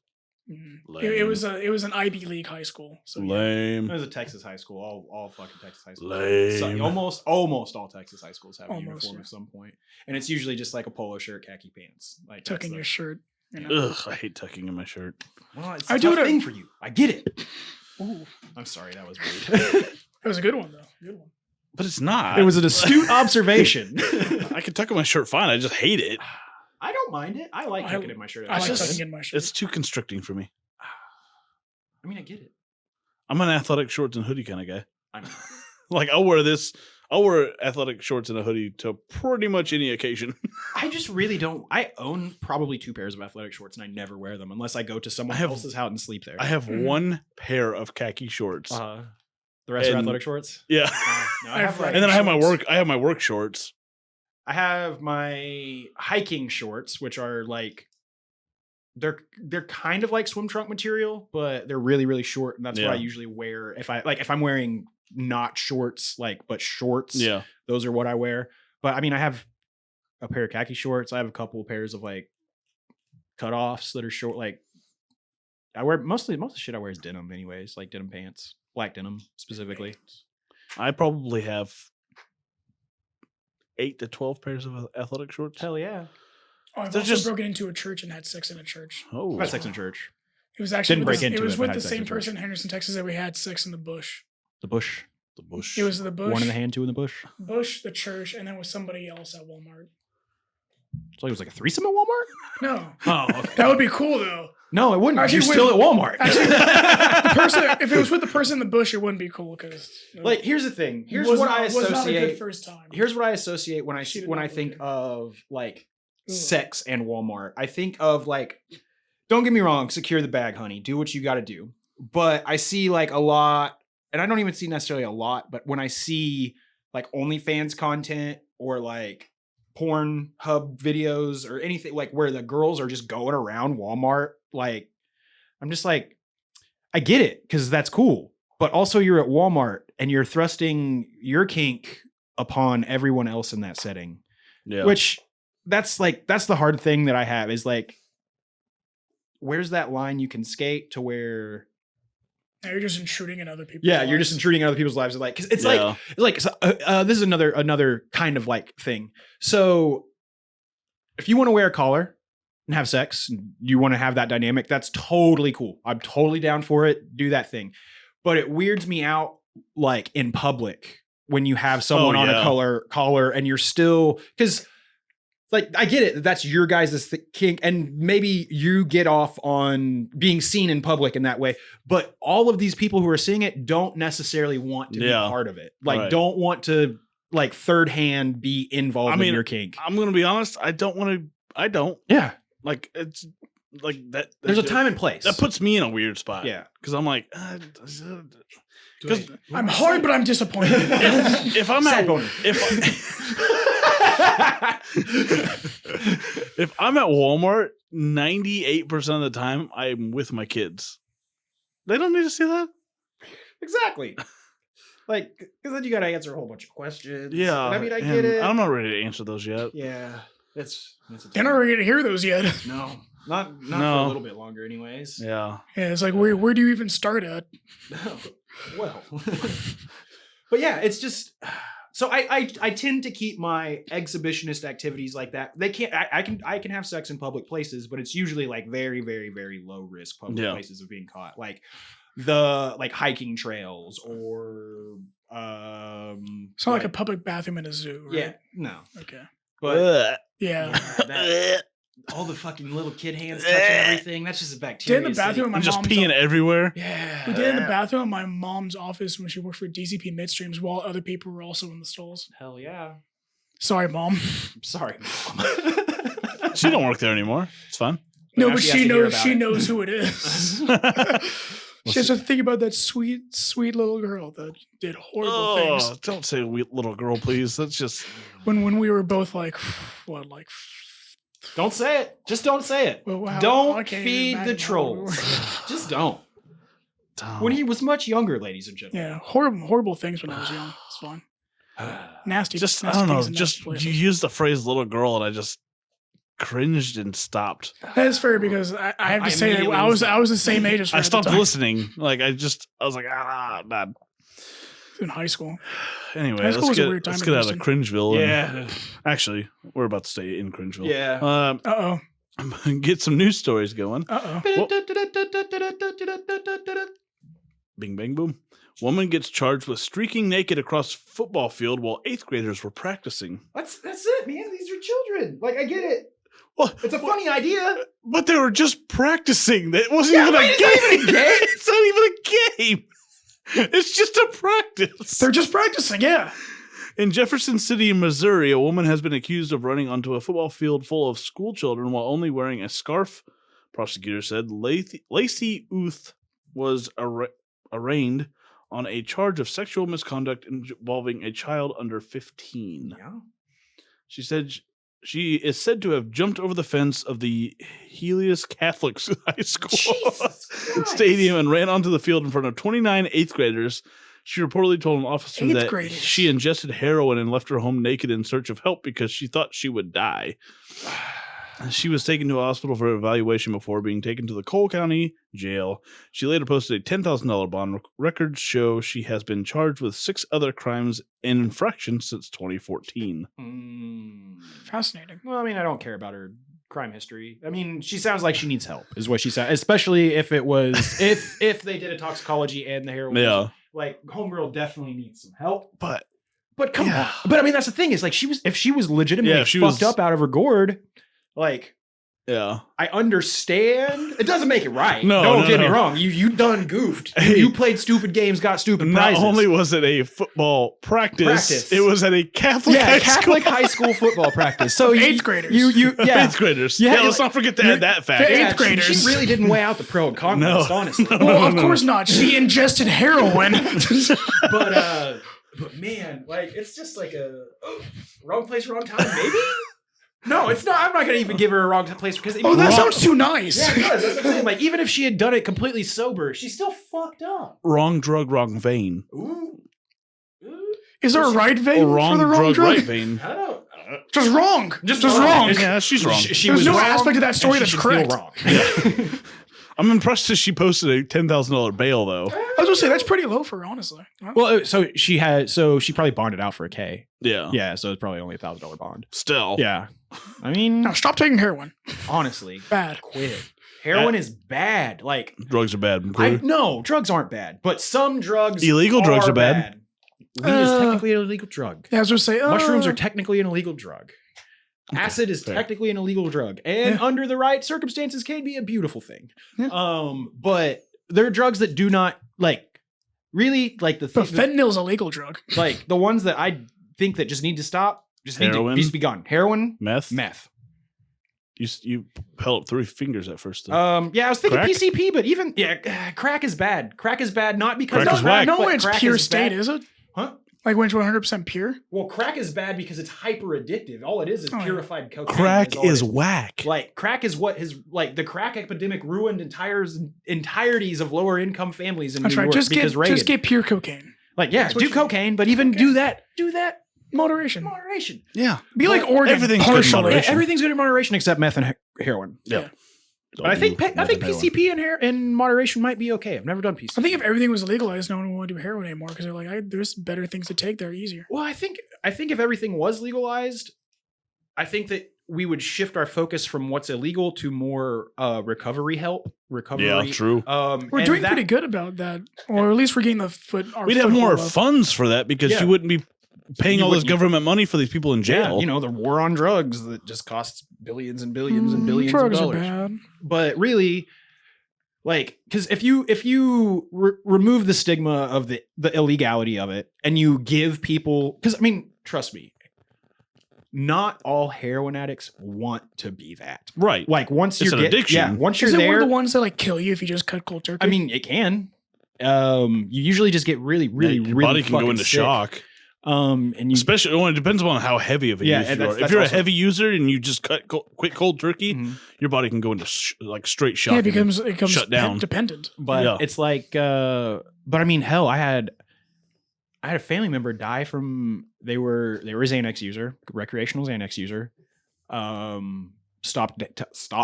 It was an Ivy League high school. So yeah. Lame. It was a Texas high school. All fucking Texas high schools. Lame. So almost all Texas high schools have a Almost, uniform yeah. at some point, and it's usually just like a polo shirt, khaki pants, like Tuck that's in the- your shirt. You know? Ugh, I hate tucking in my shirt. Well, it's I a do tough it a- thing for you. I get it. Ooh, I'm sorry, that was weird. that was a good one though. Good one. But it's not. It was an astute observation. I can tuck in my shirt fine. I just hate it. I don't mind it. I like I- tucking in my shirt. I like just- tucking in my shirt. It's too constricting for me. I mean, I get it. I'm an athletic shorts and hoodie kind of guy. I'm not. Like I'll wear athletic shorts and a hoodie to pretty much any occasion. I just really don't. I own probably 2 pairs of athletic shorts, and I never wear them unless I go to someone I have- else's house and sleep there. I have Mhm. one pair of khaki shorts. The rest are And- athletic shorts. Yeah. No, I have like, And then I have my shorts. work shorts. I have my hiking shorts, which are like they're kind of like swim trunk material, but they're really really short, and that's what I Yeah. usually wear if I'm wearing not shorts but shorts. Yeah. Those are what I wear. But I mean, I have a pair of khaki shorts. I have a couple pairs of like cutoffs that are short. Like I wear most of the shit I wear is denim, anyways. Like denim pants, black denim specifically. I probably have 8 to 12 pairs of athletic shorts. Hell yeah! Oh, I've They're also just- broken into a church and had sex in a church. Oh. I've had sex in church. It was actually Didn't with break the, into it was it, but with had the sex in same church. person in Henderson, Texas that we had sex in the bush. The bush. The bush. It was the bush, One in the hand, 2 in the bush. bush, the church, and then with somebody else at Walmart. So it was like a threesome at Walmart. No, Oh, okay. that would be cool though. No, it wouldn't. Actually, You're still at Walmart. Actually, the person, if it was with the person in the bush, it wouldn't be cool because like, here's the thing. Here's was what not, I was not a good associate. first time. Here's what I associate when I She did when not I look think good. of like Ugh. sex and Walmart. I think of like, don't get me wrong, secure the bag, honey. Do what you got to do. But I see like a lot, and I don't even see necessarily a lot, but when I see like OnlyFans content or like Pornhub videos or anything like where the girls are just going around Walmart, like I'm just like, I get it because that's cool. But also you're at Walmart and you're thrusting your kink upon everyone else in that setting. Yeah. Which that's the hard thing that I have is like, where's that line you can skate to where Now you're just intruding in other people's you're just lives. intruding in other people's lives. Like, 'cause it's Yeah. like so, this is another kind of like thing. So if you want to wear a collar and have sex, and you want to have that dynamic, that's totally cool. I'm totally down for it. Do that thing. But it weirds me out like in public when you have someone on yeah. a collar and you're still, because like I get it, that's your guys' kink, and maybe you get off on being seen in public in that way. But all of these people who are seeing it don't necessarily want to be Yeah. part of it. Like, Right. don't want to like third hand be involved I mean, in your kink. I'm going to be honest. I don't. Yeah, Like, it's like that. there's a time and place. That puts me in a weird spot. Yeah. Because I'm like, because I'm hard, but I'm disappointed. if I'm Sad at boner. if I'm at Walmart, 98% of the time I'm with my kids. They don't need to see that. Exactly. Like, because then you got to answer a whole bunch of questions. Yeah. And I mean, I and get it. I'm not ready to answer those yet. Yeah, it's a They're not ready to hear those yet. no, not for No. a little bit longer, anyways. Yeah. Yeah, it's like where do you even start at? No. Well, but yeah, it's just so I tend to keep my exhibitionist activities like that. They can't. I can have sex in public places, but it's usually like very very very low risk public Yeah. places of being caught, like the hiking trails or It's not like a public bathroom in a zoo, right? yeah, no, Okay. but Ugh. Yeah. that- all the fucking little kid hands touching everything. That's just a bacteria. Did in the bathroom in my I'm just mom's peeing office. everywhere. Yeah. We did in the bathroom in my mom's office when she worked for DCP Midstreams while other people were also in the stalls. Hell yeah. Sorry, Mom. I'm sorry, Mom. She don't work there anymore. It's fine. No, Now but has she to hear knows about she it. knows who it is. She has to think about that sweet, sweet little girl that did horrible Oh, things don't say little girl, please. That's just when we were both like, what, like? Don't say it. Just don't say it. Well, wow, I Don't can't even feed the imagine how old we trolls. Just don't. dumb. When he was much younger, ladies and gentlemen. Yeah, horrible things when I was young. It's fun. Nasty. just I nasty don't know. things in nasty Just places. you use the phrase "little girl" and I just cringed and stopped. That's fair because I have I to say immediately I was was the same age as her I at the stopped time. listening. Like I was like, man. In high school. Anyway, High school was a weird let's time get in out of Cringeville. Yeah. Actually, we're about to stay in Cringeville. Yeah. Get some news stories going. Uh-oh. Bing, bang, boom. Woman gets charged with streaking naked across football field while 8th graders were practicing. That's it, man. These are children. Like, I get it. Well, It's a funny idea. but they were just practicing. That wasn't even a game. It's not even a game. It's not even a game. It's just a practice. They're just practicing, yeah. In Jefferson City, Missouri, a woman has been accused of running onto a football field full of school children while only wearing a scarf. Prosecutors said Lacey Uth was arraigned on a charge of sexual misconduct involving a child under 15. Yeah. She said she is said to have jumped over the fence of the Helios Catholic High School stadium and ran onto the field in front of 29 8th graders. She reportedly told an officer Eighth that graders. she ingested heroin and left her home naked in search of help because she thought she would die. She was taken to a hospital for evaluation before being taken to the Cole County Jail. She later posted a $10,000 bond. Records show she has been charged with 6 other crimes and infractions since 2014. Fascinating. Well, I mean, I don't care about her crime history. I mean, she sounds like she needs help, is what she said. Especially if it was if they did a toxicology and the heroin. Yeah. Like, homegirl definitely needs some help. But come yeah. on. But I mean, that's the thing is like if she was legitimately Yeah, if she fucked was- up out of her gourd, like. yeah. I understand. It doesn't make it right. No, Don't no, get me no. wrong. You done goofed. Hey. You played stupid games, got stupid Not prizes. only was it a football practice. It was at a Catholic Catholic high high school football practice. So Eighth graders. Yeah. 8th graders. Yeah, Yeah, let's not forget to add that fact. the Yeah, eighth graders. She really didn't weigh out the pro and con No. list, honestly. Well, of course not. She ingested heroin. But man, like it's just like a wrong place, wrong time, maybe. No, it's not. I'm not gonna even give her a wrong place because Oh, that sounds too nice. Yeah, it does. That's what I'm saying. Like even if she had done it completely sober, she's still fucked up. Wrong drug, wrong vein. Ooh. Is there a right vein Or wrong for the wrong drug? right vein. I don't. Just wrong. Just wrong. wrong. Yeah, she's wrong. She There's was no wrong, aspect of that story and that's she should feel correct. wrong. I'm impressed that she posted a $10,000 bail, though. I was gonna say that's pretty low for her, honestly. Well, so she probably bonded out for a K. Yeah. Yeah, so it's probably only $1,000 bond. Still. Yeah, I mean, Now stop taking heroin. honestly, Bad. quit. Heroin is bad. Like, Drugs are bad. no, drugs aren't bad, but some drugs, Illegal drugs are bad. Weed is technically an illegal drug. Yeah, I was gonna say Mushrooms are technically an illegal drug. Acid is fair. technically an illegal drug, and Yeah. under the right circumstances, can be a beautiful thing. Yeah. But there are drugs that do not really like But fentanyl's a legal drug. like the ones that I think that just need to stop, just need Heroin? to be gone. Heroin, Meth? meth. You held up 3 fingers at first. Though. Yeah, I was thinking Crack? PCP, but even crack is bad. Crack is bad, not because Crack of is whack. No but way it's crack pure is state, bad. is it? Huh? Like when it's 100% pure? Well, crack is bad because it's hyper addictive. All it is Oh, yeah. purified cocaine. Crack all it is whack. Like crack is what has the crack epidemic ruined entireties of lower income families in That's New right. York because Reagan. Just get pure cocaine. Like yeah, That's what do you- cocaine, but even do that Moderation. moderation. Yeah. Be like Oregon. everything's good in partially. moderation. Everything's good in moderation except meth and heroin. Yeah. But I think PCP and moderation might be okay. I've never done PCP. I think if everything was legalized, no one would want to do heroin anymore because they're like, there's better things to take that are easier. Well, I think if everything was legalized, I think that we would shift our focus from what's illegal to more recovery help. Recovery. Yeah, true. We're and doing that- pretty good about that, or at least we're getting the We'd have more foothold up. funds for that because Yeah. you wouldn't be paying You all this wouldn't- government money for these people in jail. Yeah, the war on drugs that just costs billions and billions and billions Drugs of are dollars. bad. But really, because if you remove the stigma of the illegality of it and you give people, because I mean, trust me, not all heroin addicts want to be that. Right. Like once It's you're an addiction. yeah, once you're Is it one there, of the ones that like kill you if you just cut cold turkey? I mean, it can. You usually just get really, really, Your really body can go fucking into sick. shock. And you Especially, it depends on how heavy of a Yeah, user and you are. that's If you're also- a heavy user and you just quit cold turkey, Mhm. your body can go into straight shock. yeah, it and becomes shut down. dependent. but Yeah. it's like but I mean hell I had a family member die from they were a Xanax user, recreational Xanax user, stop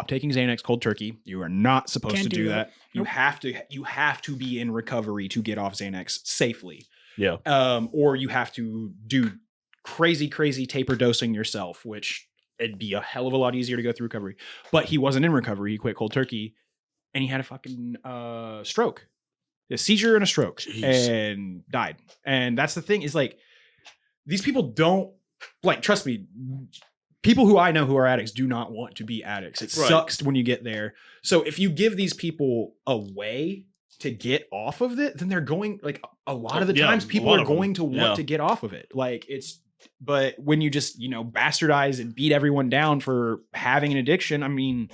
taking Xanax cold turkey. You are not supposed Can't to do do that. that. You have to be in recovery to get off Xanax safely. Yeah. Or you have to do crazy taper dosing yourself, which it'd be a hell of a lot easier to go through recovery. But he wasn't in recovery. He quit cold turkey and he had a fucking stroke, a seizure and a stroke. Jeez. And died. And that's the thing is like, these people don't like, trust me, people who I know who are addicts do not want to be addicts. It Right. sucks when you get there. So if you give these people a way to get off of it, then they're going like a lot of the Yeah, times a people lot are of them. going to want Yeah. to get off of it. Like but when you just, bastardize and beat everyone down for having an addiction, I mean,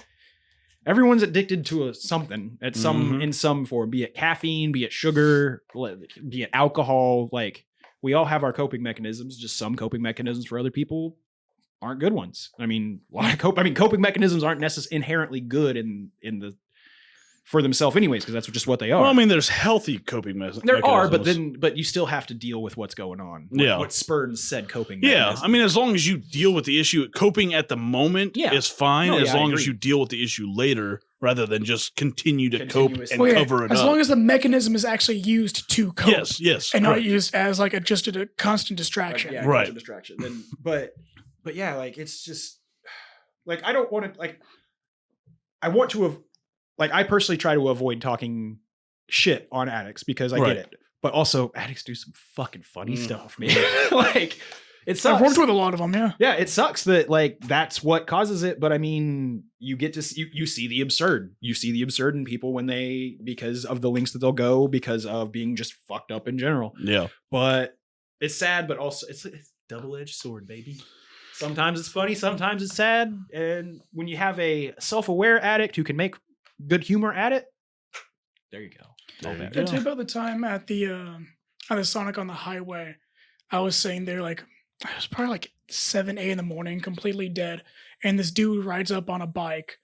everyone's addicted to something at in some form, be it caffeine, be it sugar, be it alcohol. Like we all have our coping mechanisms, just some coping mechanisms for other people aren't good ones. I mean, coping mechanisms aren't necessarily inherently good for themselves anyways, because that's just what they are. Well, I mean, there's healthy coping mechanisms. There are, but you still have to deal with what's going on. Yeah. What spurs said coping Yeah, mechanism. I mean, as long as you deal with the issue, coping at the moment Yeah. is fine. No, as yeah, I long as agree. you deal with the issue later, rather than just continue to cope Continuously. and Well, yeah, cover it as up. long as the mechanism is actually used to cope yes, and not correct. used as like just a constant distraction. Like, Right. constant distraction. Then, but yeah, like it's just like I don't want to like. I want to have like I personally try to avoid talking shit on addicts because I Right. get it, but also addicts do some fucking funny Mm. stuff, man. Like it I've sucks. worked with a lot of them, yeah. Yeah, it sucks that like that's what causes it, but I mean, you get to you see the absurd. You see the absurd in people when because of the lengths that they'll go because of being just fucked up in general. Yeah, But it's sad, but also it's double-edged sword, baby. Sometimes it's funny, sometimes it's sad, and when you have a self-aware addict who can make good humor at it, there you go. There you I'd go. say about the time at the Sonic on the highway, I was sitting there like it was probably like 7, 8 in the morning, completely dead, and this dude rides up on a bike.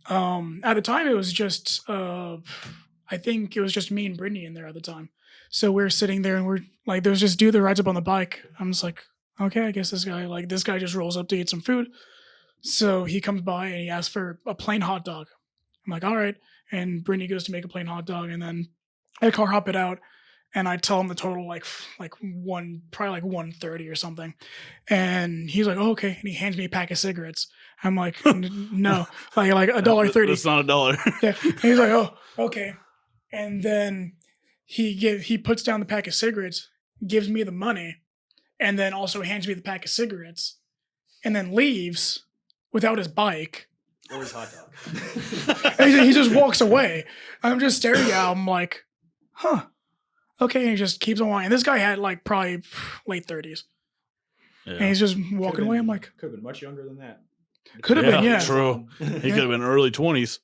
At the time, it was just I think it was just me and Brittany in there at the time. So we're sitting there and we're like, there's this dude that rides up on the bike. I'm just like, okay, I guess this guy just rolls up to eat some food. So he comes by and he asks for a plain hot dog. I'm like, all right. And Brittany goes to make a plain hot dog, and then I car hop it out, and I tell him the total like probably like 130 or something. And he's like, oh, okay. And he hands me a pack of cigarettes. I'm like, no, like $1.30. That's not $1. Yeah. And he's like, oh, okay. And then he puts down the pack of cigarettes, gives me the money, and then also hands me the pack of cigarettes, and then leaves without his bike. Or his hot dog. And he just walks away. I'm just staring at him like, huh. Okay. And he just keeps on walking. And this guy had like probably late 30s. And he's just walking away. I'm like, could have been much younger than that. could have been, yeah. True. He could have been early 20s.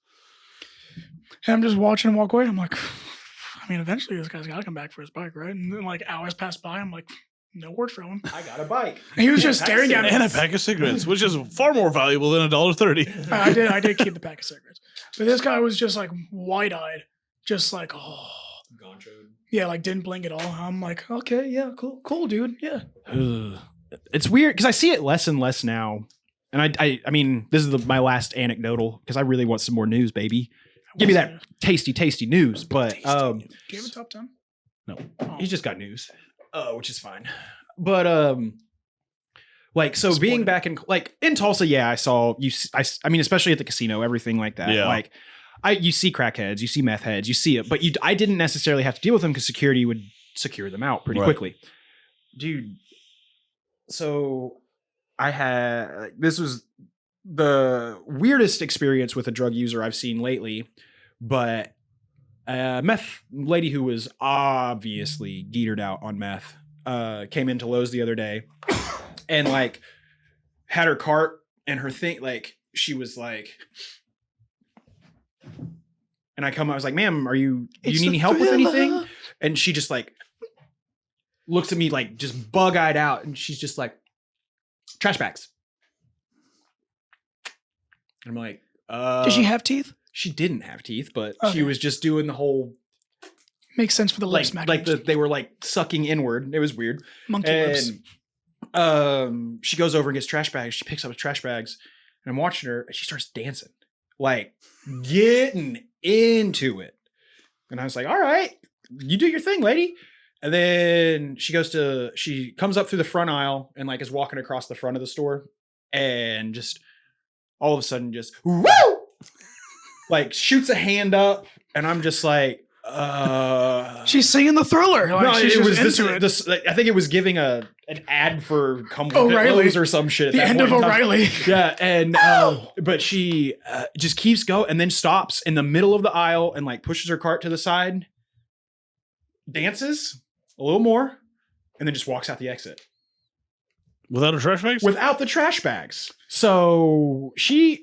And I'm just watching him walk away. I'm like, I mean, eventually this guy's got to come back for his bike, right? And then like hours pass by. I'm like, no word from him. I got a bike. And he was just staring at me. And a pack of cigarettes, which is far more valuable than $1.30. I did keep the pack of cigarettes. But this guy was just like wide-eyed, just like, oh. Gonchoed. Yeah, like didn't blink at all. I'm like, okay, yeah, cool, dude. Yeah. It's weird because I see it less and less now. And I mean, this is my last anecdotal because I really want some more news, baby. Give me that tasty news. But Do you have a top 10? No. Oh. he's just got news, which is fine. But like so, being back in Tulsa, yeah, I saw you. I mean, especially at the casino, everything like that. Yeah. Like, you see crackheads, you see meth heads, you see it, but I didn't necessarily have to deal with them because security would secure them out pretty Right. quickly, dude. So this was the weirdest experience with a drug user I've seen lately, but a meth lady who was obviously geetered out on meth came into Lowe's the other day and like had her cart and her thing, like she was like, and I was like, ma'am, do you need any help with anything? And she just like looks at me like just bug-eyed out, and she's just like, trash bags. And I'm like, Did she have teeth? She didn't have teeth, but Okay. she was just doing the whole Makes sense for the lip smacking. they were like sucking inward. It was weird. Monkey lips. And she goes over and gets trash bags. She picks up the trash bags, And I'm watching her, and she starts dancing, like getting into it. And I was like, all right, you do your thing, lady. And then she comes up through the front aisle and like is walking across the front of the store, and just all of a sudden just woo, like shoots a hand up, and I'm just like, She's singing the Thriller. Like, no, she's it was just into this. I think it was giving an ad for O'Reilly. or some shit. At the that end point of in time. O'Reilly. Yeah, and but she just keeps going and then stops in the middle of the aisle and like pushes her cart to the side, dances a little more, and then just walks out the exit Without a trash bag? without the trash bags. So it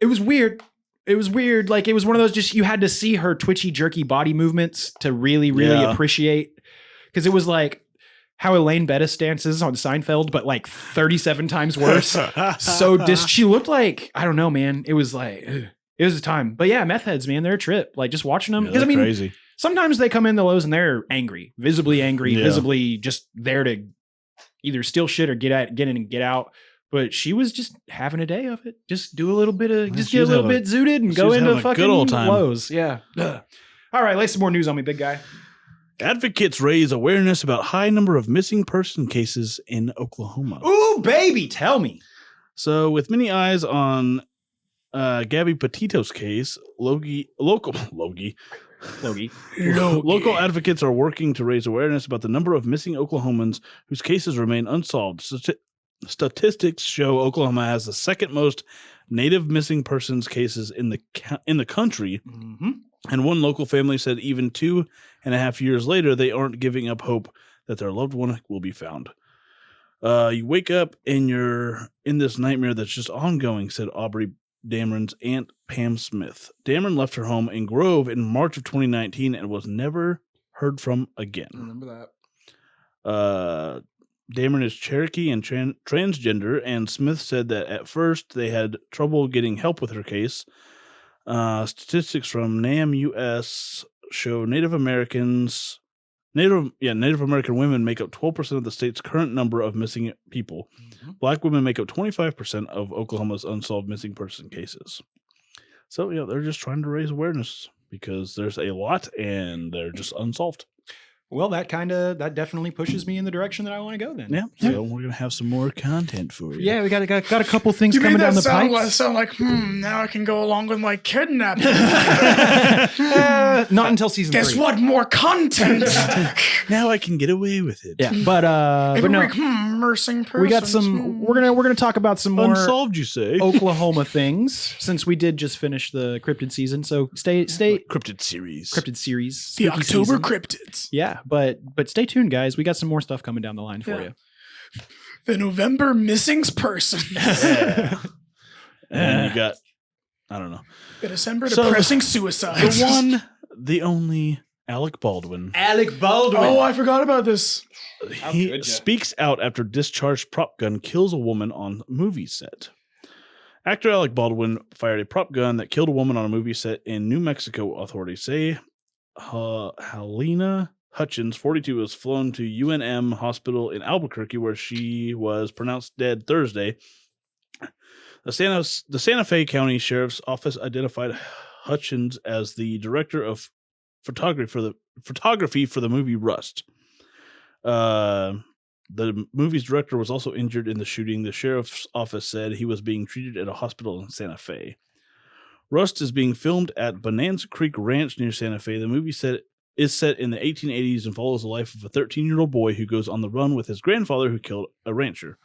was weird. It was weird. Like, it was one of those, just, you had to see her twitchy, jerky body movements to really, really appreciate. Because it was like how Elaine Bettis dances on Seinfeld, but like 37 times worse. She looked like, I don't know, man. It was like, it was a time. But yeah, meth heads, man, they're a trip. Like, just watching them. Because crazy. Sometimes they come in the Lowe's and they're angry, visibly just there to either steal shit or get in and get out. But she was just having a day of it. Just do a little bit of, just get a little bit zooted and go into fucking good old time. Lowe's. Yeah. Ugh. All right, lay some more news on me, big guy. Advocates raise awareness about high number of missing person cases in Oklahoma. Ooh, baby, tell me. So, with many eyes on Gabby Petito's case, local advocates are working to raise awareness about the number of missing Oklahomans whose cases remain unsolved. Statistics show Oklahoma has the second most native missing persons cases in the country. Mm-hmm. And one local family said even 2.5 years later, they aren't giving up hope that their loved one will be found. You wake up and you're in this nightmare that's just ongoing, said Aubrey Dameron's aunt, Pam Smith. Dameron left her home in Grove in March of 2019 and was never heard from again. I remember that. Dameron is Cherokee and transgender, and Smith said that at first they had trouble getting help with her case. Statistics from NAM US show Native American women make up 12% of the state's current number of missing people. Mm-hmm. Black women make up 25% of Oklahoma's unsolved missing person cases. So, they're just trying to raise awareness because there's a lot and they're just unsolved. Well, that definitely pushes me in the direction that I want to go then. Yeah. So we're going to have some more content for you. Yeah, we got a couple things coming down the pipe. Sound like, now I can go along with my kidnapping. Not until season 3. Guess what? More content. Now I can get away with it. Yeah, but no. Missing person. We got some. We're gonna talk about some more unsolved, you say, Oklahoma things, since we did just finish the cryptid season. So stay cryptid series, the October season. cryptids. Yeah, but stay tuned, guys. We got some more stuff coming down the line for you. The November missings person. And you got, I don't know, the December depressing suicides. The one, the only Alec Baldwin. Alec Baldwin. Oh, I forgot about this. He speaks out after discharged prop gun kills a woman on movie set. Actor Alec Baldwin fired a prop gun that killed a woman on a movie set in New Mexico, authorities say. Helena Hutchins, 42, was flown to UNM Hospital in Albuquerque, where she was pronounced dead Thursday. The Santa Fe County Sheriff's Office identified Hutchins as the director of photography for the movie Rust. The movie's director was also injured in the shooting. The sheriff's office said he was being treated at a hospital in Santa Fe. Rust is being filmed at Bonanza Creek Ranch near Santa Fe. The movie is set in the 1880s and follows the life of a 13-year-old boy who goes on the run with his grandfather who killed a rancher.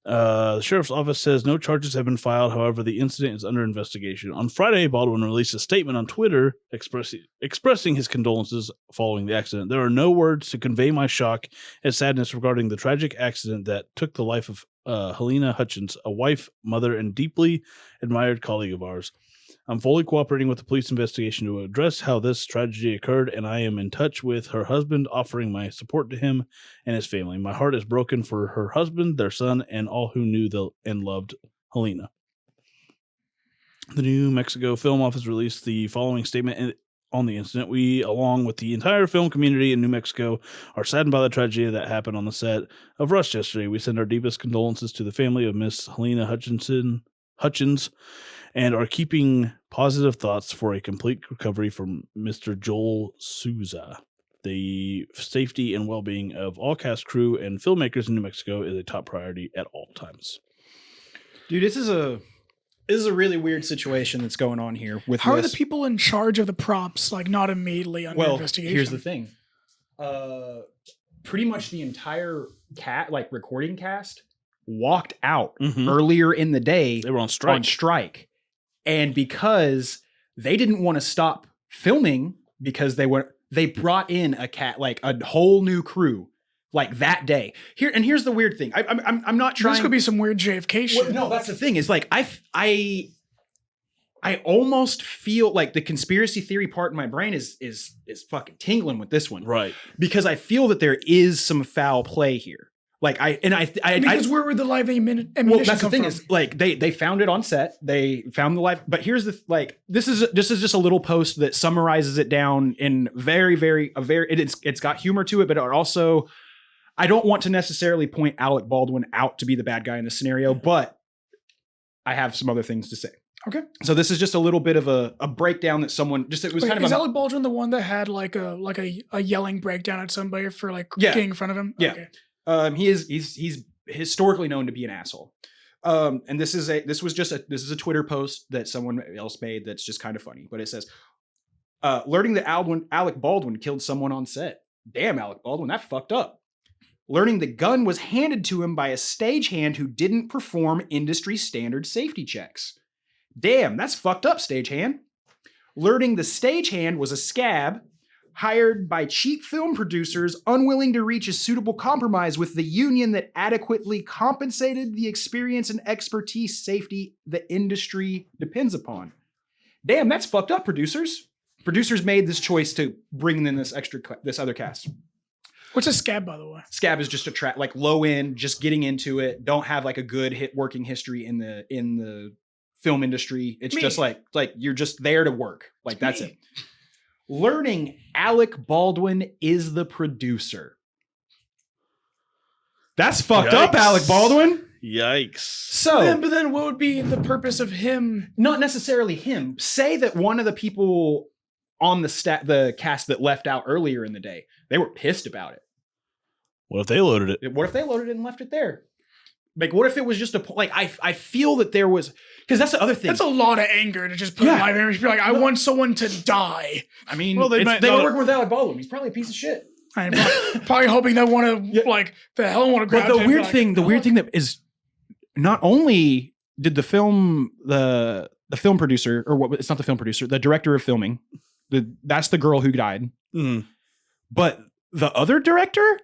The sheriff's office says no charges have been filed. However, the incident is under investigation. On Friday, Baldwin released a statement on Twitter expressing his condolences following the accident. There are no words to convey my shock and sadness regarding the tragic accident that took the life of Helena Hutchins, a wife, mother, and deeply admired colleague of ours. I'm fully cooperating with the police investigation to address how this tragedy occurred, and I am in touch with her husband, offering my support to him and his family. My heart is broken for her husband, their son, and all who knew and loved Helena. The New Mexico Film Office released the following statement on the incident. We, along with the entire film community in New Mexico, are saddened by the tragedy that happened on the set of Rush yesterday. We send our deepest condolences to the family of Miss Helena Hutchins and are keeping positive thoughts for a complete recovery from Mr. Joel Souza. The safety and well-being of all cast, crew, and filmmakers in New Mexico is a top priority at all times. Dude, this is a really weird situation that's going on here with How this. are the people in charge of the props like not immediately under investigation? Here's the thing. Pretty much the entire recording cast walked out earlier in the day. They were on strike. And because they didn't want to stop filming because they brought in a whole new crew like that day. Here's the weird thing. I'm not trying. This could be some weird JFK shit. Well, no, that's the thing. Is like I almost feel like the conspiracy theory part in my brain is fucking tingling with this one, Right? Because I feel that there is some foul play here. Like because where would the live ammunition well, that's the come thing from? is like they found it on set. They found the live, but here's the this is just a little post that summarizes it down in it's got humor to it, but it also, I don't want to necessarily point Alec Baldwin out to be the bad guy in this scenario, but I have some other things to say. Okay. So this is just a little bit of a breakdown that someone just, it was kind of is Alec Baldwin the one that had like a yelling breakdown at somebody for getting in front of him? Yeah. Okay. He's historically known to be an asshole. And this is a Twitter post that someone else made that's just kind of funny, but it says, learning that Alec Baldwin killed someone on set. Damn, Alec Baldwin, that fucked up. Learning the gun was handed to him by a stagehand who didn't perform industry standard safety checks. Damn, that's fucked up, stagehand. Learning the stagehand was a scab hired by cheap film producers unwilling to reach a suitable compromise with the union that adequately compensated the experience and expertise safety the industry depends upon. Damn, that's fucked up, producers. Producers made this choice to bring in this other cast. What's a scab, by the way? Scab is just a like low end, just getting into it. Don't have like a good working history in the film industry. It's just like you're just there to work. Like that's it. Learning Alec Baldwin is the producer. That's fucked up, Alec Baldwin. Yikes. So, but then what would be the purpose of him? Not necessarily him. Say that one of the people on the cast that left out earlier in the day, they were pissed about it. What if they loaded it? What if they loaded it and left it there? Like, what if it was just I feel that there was, because that's the other thing. That's a lot of anger to just put in live image. Be like, I want someone to die. I mean, well, they were working with Alec Baldwin. He's probably a piece of shit. I'm probably hoping they want to the hell want to grab. But the weird thing that is, not only did the film producer, or what? It's not the film producer, the director of filming. That's the girl who died. Mm. But the other director,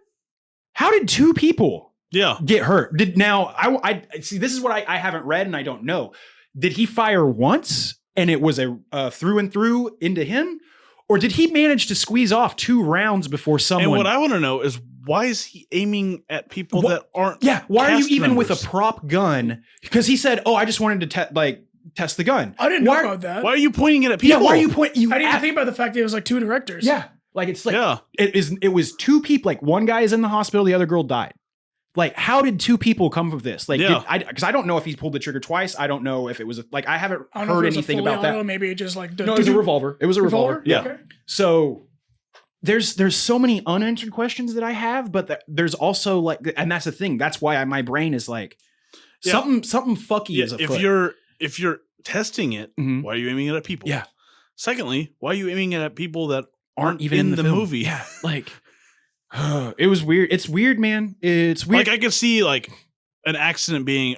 how did two people get hurt? I see, this is what I haven't read and I don't know. Did he fire once and it was a through and through into him? Or did he manage to squeeze off 2 rounds before someone? And what I want to know is, why is he aiming at people that aren't? Yeah, why are you even members? with a prop gun? Because he said, "Oh, I just wanted to test the gun." I didn't know about that. Why are you pointing it at people? Yeah, why are you pointing? I didn't even think about the fact that it was like 2 directors. Yeah, like it's like it was 2 people. Like one guy is in the hospital, the other girl died. Like, how did 2 people come of this? Like, because I don't know if he's pulled the trigger twice. I don't know if it was I haven't heard anything about that. Maybe it just like no, it was a revolver. It was a revolver. Yeah. Okay. So there's so many unanswered questions that I have, but there's also and that's the thing. That's why my brain is like something fucky is afoot. If you're testing it, why are you aiming it at people? Yeah. Secondly, why are you aiming it at people that aren't even in the film. movie? Yeah. It was weird. It's weird, man. It's weird. Like, I could see an accident being,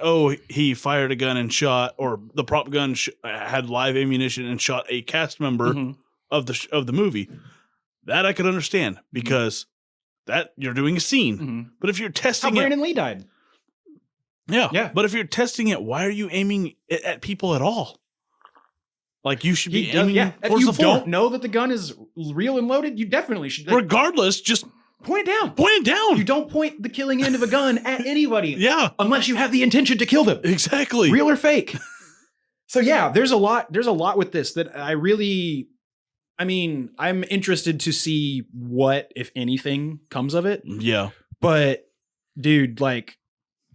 he fired a gun and shot, or the prop gun had live ammunition and shot a cast member of the movie. That I could understand, because that you're doing a scene. But if you're testing Brandon Lee died. Yeah. But if you're testing it, why are you aiming it at people at all? Like, you should be aiming if towards you the floor. don't know that the gun is real and loaded, you definitely should. Regardless, just point it down. Point it down. You don't point the killing end of a gun at anybody. Yeah. Unless you have the intention to kill them. Exactly. Real or fake. So yeah, there's a lot with this that I really, I mean, I'm interested to see what, if anything, comes of it. Yeah. But dude, like,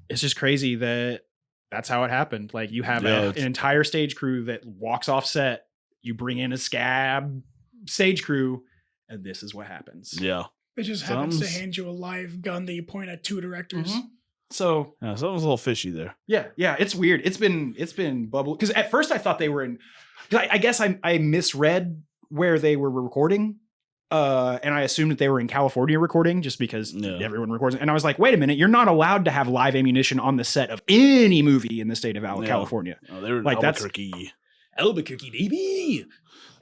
it's just crazy that that's how it happened. Like, you have an entire stage crew that walks off set. You bring in a scab stage crew, and this is what happens. Yeah. It just happens to hand you a live gun that you point at 2 directors. Mm-hmm. So yeah, something's a little fishy there. Yeah, it's weird. It's been bubble, because at first I thought they were in. I guess I misread where they were recording, and I assumed that they were in California recording just because everyone records. And I was like, wait a minute, you're not allowed to have live ammunition on the set of any movie in the state of California. Oh, they were in like Albuquerque. Albuquerque, baby.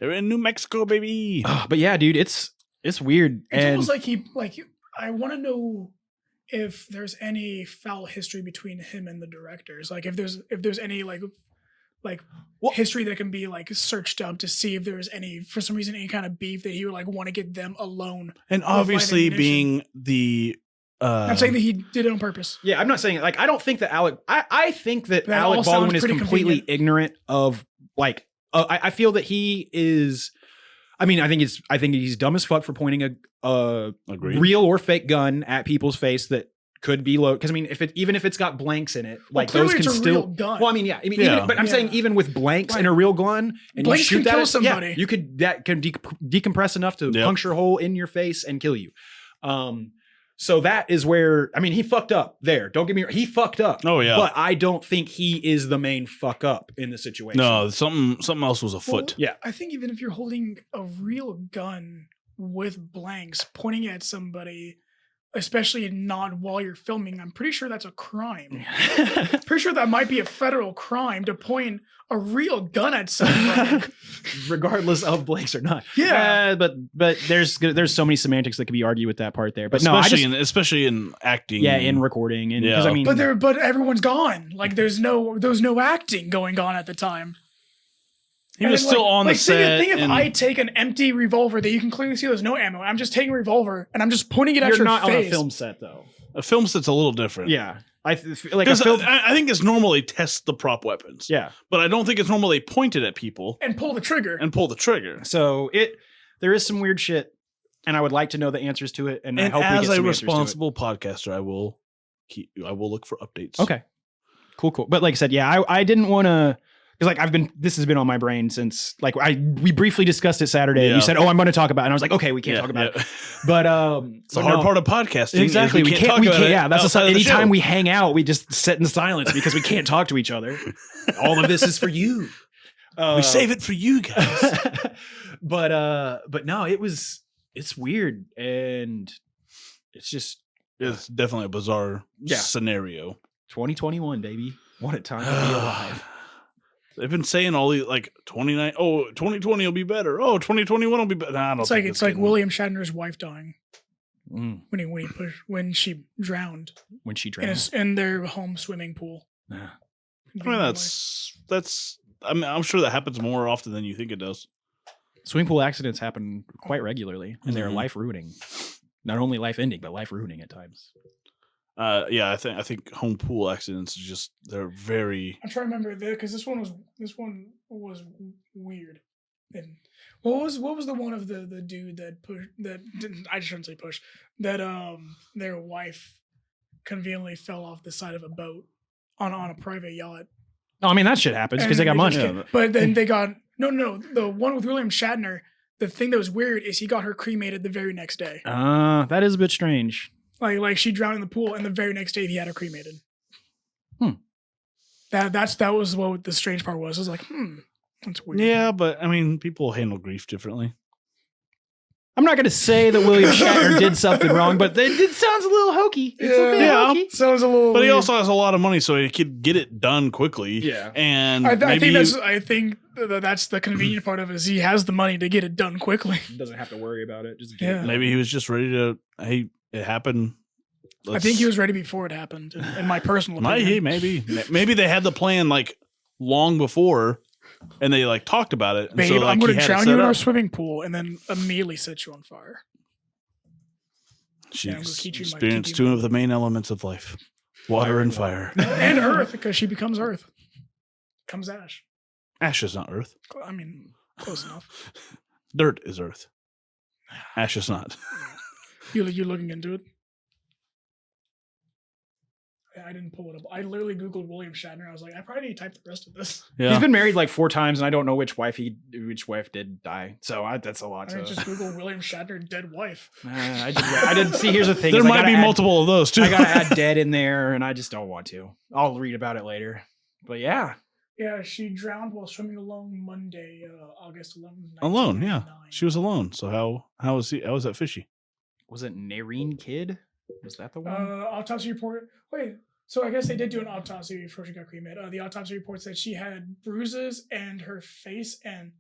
They're in New Mexico, baby. But yeah, dude, it's weird. It's almost like I want to know if there's any foul history between him and the directors. Like if there's any like history that can be like searched up to see if there's any, for some reason, any kind of beef that he would like want to get them alone. And obviously being the I'm saying that he did it on purpose. Yeah, I'm not saying like I don't think that I think that Alec Baldwin is completely ignorant of like I feel that he is. I mean, I think he's dumb as fuck for pointing a real or fake gun at people's face that could be low. Because I mean, even if it's got blanks in it, like those can still. Gun. Well, I mean, yeah. I mean, but I'm saying even with blanks in a real gun, and blanks you shoot can kill that, somebody. Yeah, that can decompress enough to puncture a hole in your face and kill you. So that is where, I mean, he fucked up there. Don't get me wrong. He fucked up. Oh, yeah. But I don't think he is the main fuck up in the situation. No, something else was afoot. Well, I think even if you're holding a real gun with blanks pointing at somebody, especially not while you're filming, I'm pretty sure that's a crime. Pretty sure that might be a federal crime to point a real gun at somebody. Regardless of blanks or not. Yeah. But there's so many semantics that could be argued with that part there. But especially in acting. Yeah, in recording. And I mean, but everyone's gone. Like there was no acting going on at the time. He was still on the set. Think if I take an empty revolver that you can clearly see there's no ammo, I'm just taking a revolver and I'm just pointing it at your face. You're not on a film set though. A film set's a little different. Yeah. I think it's normal they test the prop weapons. Yeah. But I don't think it's normal they point it at people. And pull the trigger. So there is some weird shit, and I would like to know the answers to it. And I hope we get some answers to it. As a responsible podcaster, I will look for updates. Okay. Cool. But like I said, yeah, I didn't want to. Because like this has been on my brain since like we briefly discussed it Saturday. And you said, "Oh, I'm going to talk about it," and I was like, "Okay, we can't talk about it." But it's the hard part of podcasting. Exactly, we can't. Yeah, that's anytime we hang out, we just sit in silence because we can't talk to each other. All of this is for you. We save it for you guys. But no, it's weird, and it's definitely a bizarre scenario. 2021, baby, what a time to be alive. They've been saying all these like 2020 will be better. Oh, 2021 will be better. Nah, it's like William Shatner's wife dying when she drowned. When she drowned in their home swimming pool. Yeah. I mean that's. I mean, I'm sure that happens more often than you think it does. Swimming pool accidents happen quite regularly, and they're life ruining. Not only life ending, but life ruining at times. I think home pool accidents they're very. I'm trying to remember because this one was weird. And what was the one of the dude that pushed that didn't, I shouldn't say push, that their wife conveniently fell off the side of a boat on a private yacht. Oh, I mean that shit happens because they got money. But then they got no the one with William Shatner. The thing that was weird is he got her cremated the very next day. That is a bit strange. Like she drowned in the pool, and the very next day he had her cremated. That was what the strange part was. I was like, that's weird. Yeah, but I mean, people handle grief differently. I'm not going to say that William Shatner did something wrong, but it sounds a little hokey. It's a bit hokey. Sounds a little. But weird. He also has a lot of money, so he could get it done quickly. Yeah, and I think that's the convenient part of it. Is he has the money to get it done quickly. He doesn't have to worry about it. Just maybe he was just ready to. Hey, it happened. I think he was ready before it happened. In my personal opinion, maybe they had the plan like long before. And they like talked about it. And babe, so, like, I'm going to drown you in our swimming pool and then immediately set you on fire. She experienced two of the main elements of life: water and fire, and earth, because she becomes earth. Comes ash. Ash is not earth. I mean, close enough. Dirt is Earth. Ash is not. You're looking into it. I didn't pull it up. I literally Googled William Shatner. I was like, I probably need to type the rest of this. Yeah. He's been married like 4 times, and I don't know which wife did die. So that's a lot. I just Google William Shatner dead wife. I didn't see. Here's the thing: there is I might gotta be add- multiple of those too. I gotta add dead in there, and I just don't want to. I'll read about it later. But yeah, Yeah, she drowned while swimming alone Monday, August 11th. Alone, yeah. 1999. She was alone. So how was he? How was that fishy? was it Nareen Kid? Was that the one? Autopsy report. Wait, so I guess they did do an autopsy before she got cremated. The autopsy report said she had bruises on her face and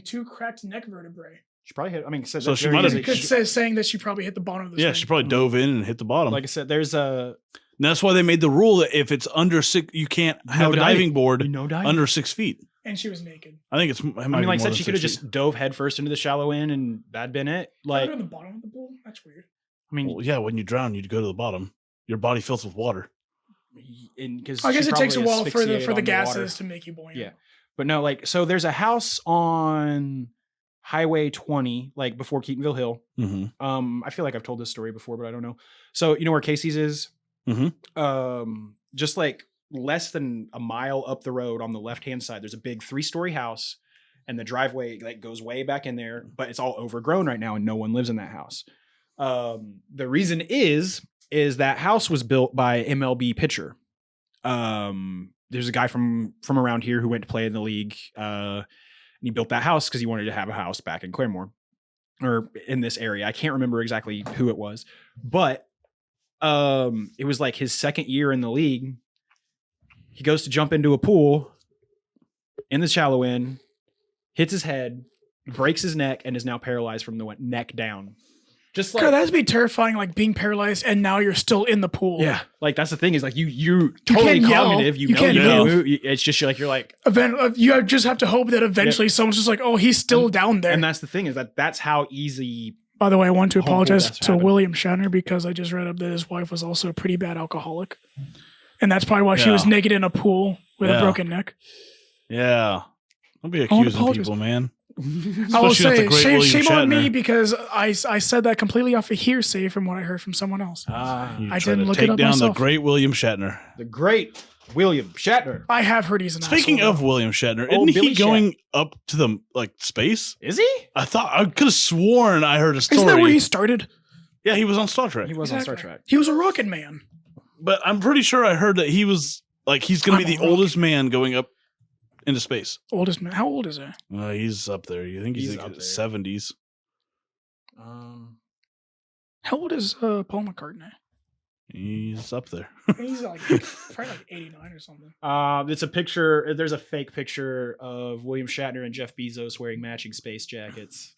2 cracked neck vertebrae. She probably hit. I mean, So she might have- It says saying that she probably hit the bottom of the Yeah, swing. she probably dove in and hit the bottom. Like I said, there's a And that's why they made the rule that if it's under 6, you can't have a diving board diving. under 6 feet. And she was naked. I think it's. I mean, like I said, she could have just dove headfirst into the shallow end, and that'd been it. Like Like, in the bottom of the pool? That's weird. I mean, Well, yeah, when you drown, you'd go to the bottom. Your body fills with water. because I guess it takes a while for the gases to make you buoyant. Yeah. But no, like, so there's a house on Highway 20, like before Keatonville Hill. Mm-hmm. I feel like I've told this story before, but I don't know. So you know where Casey's is? Just like less than a mile up the road on the left-hand side, there's a big 3-story house, and the driveway like goes way back in there, but it's all overgrown right now and no one lives in that house. The reason is that house was built by MLB pitcher. There's a guy from around here who went to play in the league. And he built that house because he wanted to have a house back in Claremore or in this area. I can't remember exactly who it was, but it was like his second year in the league. He goes to jump into a pool in the shallow end, hits his head, breaks his neck, and is now paralyzed from the neck down. Just like, God, that'd be terrifying, like being paralyzed and now you're still in the pool. yeah, like that's the thing is like you totally can't yell. cognitive. You You know can't you can't move. move. It's just you're like, You just have to hope that eventually someone's just like, oh, he's still down there. and that's the thing is that's how easy. By the way, I want to Horrible apologize deaths to happen. William Shatner because I just read up that his wife was also a pretty bad alcoholic. And that's probably why she was Yeah. naked in a pool with a Yeah. broken neck. Yeah. Don't be wanna accusing apologize. people, man. I will Especially not the say, great shame, William shame on me Shatner. because I said that completely off of hearsay from what I heard from someone else. You I try didn't to look it take up down myself. the great William Shatner. The great William Shatner. I have heard he's an Speaking asshole, of William Shatner, Oh, isn't Billy he going up to the space? Is he? I could have sworn I heard a story. Isn't that where he started? Yeah, he was on Star Trek. He was on Star Exactly. Trek. He was a rocket man. But I'm pretty sure I heard that he was like he's going to be I'm the a oldest man going up into space. Oldest man. How old is he? He's up there. You think he's He's like up there. 70s? How old is Paul McCartney? He's up there. He's like probably like 89 or something. It's a picture. There's a fake picture of William Shatner and Jeff Bezos wearing matching space jackets.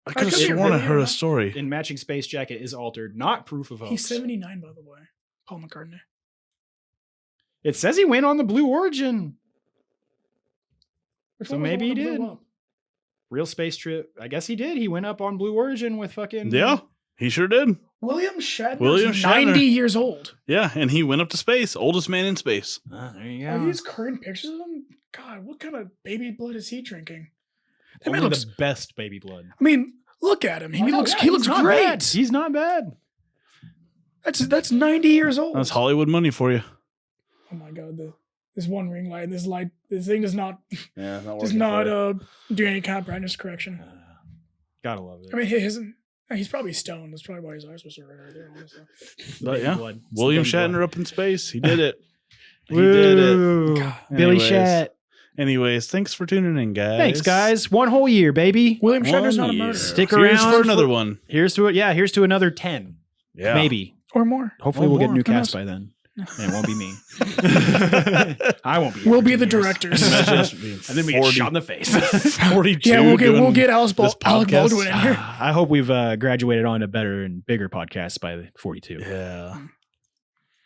I could have could be sworn I really, heard yeah. a story. And matching space jacket is altered, not proof of hoax. He's 79, by the way. Paul McCartney. It says he went on the Blue Origin. Which So one was the maybe one he that blew did. up? Real space trip. I guess he did. He went up on Blue Origin with fucking. Yeah, he sure did. William Shatner. William is Shatner. 90 years old. Yeah, and he went up to space. Oldest man in space. There you Are these current pictures of him? God, what kind of baby blood is he drinking? That man Only looks. the best baby blood. I mean, look at him. He looks. Yeah, He looks he's not great. bad. He's not bad. That's 90 years old. That's Hollywood money for you. Oh my god, this one ring light, this thing does not Yeah, do any kind of brightness correction. Gotta love it. I mean, he's probably stoned. That's probably why his eyes were so red right there. Honestly. But Baby yeah, blood. It's William baby blood. Shatner up in space. He did it. He did it. Woo. God. Billy Anyways. Shat. Anyways, thanks for tuning in, guys. Thanks, guys. One whole year, baby. William Shatner's not a 1 year. murderer. Stick Here's around for another for- one. Here's to it. Yeah, here's to another 10. Yeah, Maybe. Or more. Hopefully Or we'll get more. a new Who cast knows? by then. And it won't be me. I won't be. We'll here be for the 2 years. directors. Just being And then we get 40 shot in the face. 42. Yeah, we'll doing get Alec this Alec podcast. Baldwin in here. I hope we've graduated on to better and bigger podcasts by the 42. Yeah.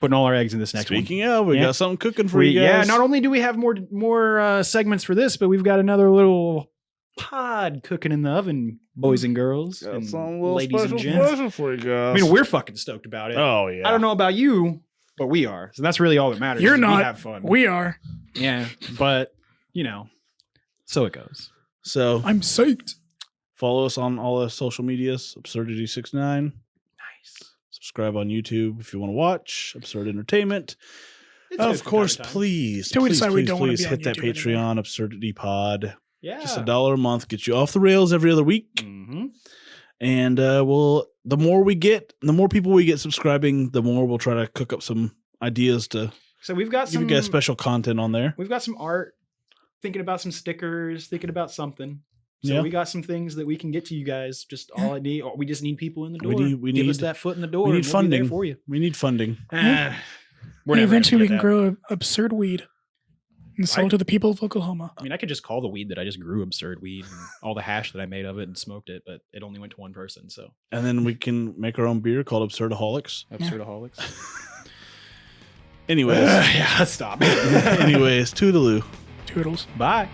Putting all our eggs in this next one. Speaking of, we Yeah. got something cooking for you Yeah, guys. not only do we have more segments for this, but we've got another little pod cooking in the oven, boys and girls, got and something a little ladies and special gents. special for you guys. I mean, we're fucking stoked about it. oh yeah. I don't know about you, but we are. So that's really all that matters. You're is not. We have fun. We are. Yeah, but so it goes. So I'm psyched. follow us on all the social medias, Absurdity69. Nice. Subscribe on YouTube if you want to watch Absurd Entertainment. It's good Of from course, time to time. please, Till we please, decide we please, don't wanna please be on hit that YouTube Patreon, anymore. Absurdity Pod. Yeah. Just $1 a month gets you off the rails every other week. Mm-hmm. And the more we get, the more people we get subscribing, the more we'll try to cook up some ideas to So we've got give some you guys special content on there. We've got some art, thinking about some stickers, thinking about something. So Yeah. we got some things that we can get to you guys. Just all I need, we just need people in the door. We Give us need- that foot in the door. We need and we'll be there funding for you. We need funding. We're Hey, never gonna eventually we get can that. grow absurd weed and sell I- it to the people of Oklahoma. I mean, I could just call the weed that I just grew absurd weed and all the hash that I made of it and smoked it, but it only went to one person. So And then we can make our own beer called Absurdaholics. absurdaholics. Anyways, yeah, stop. anyways, toodaloo. Toodles. Bye.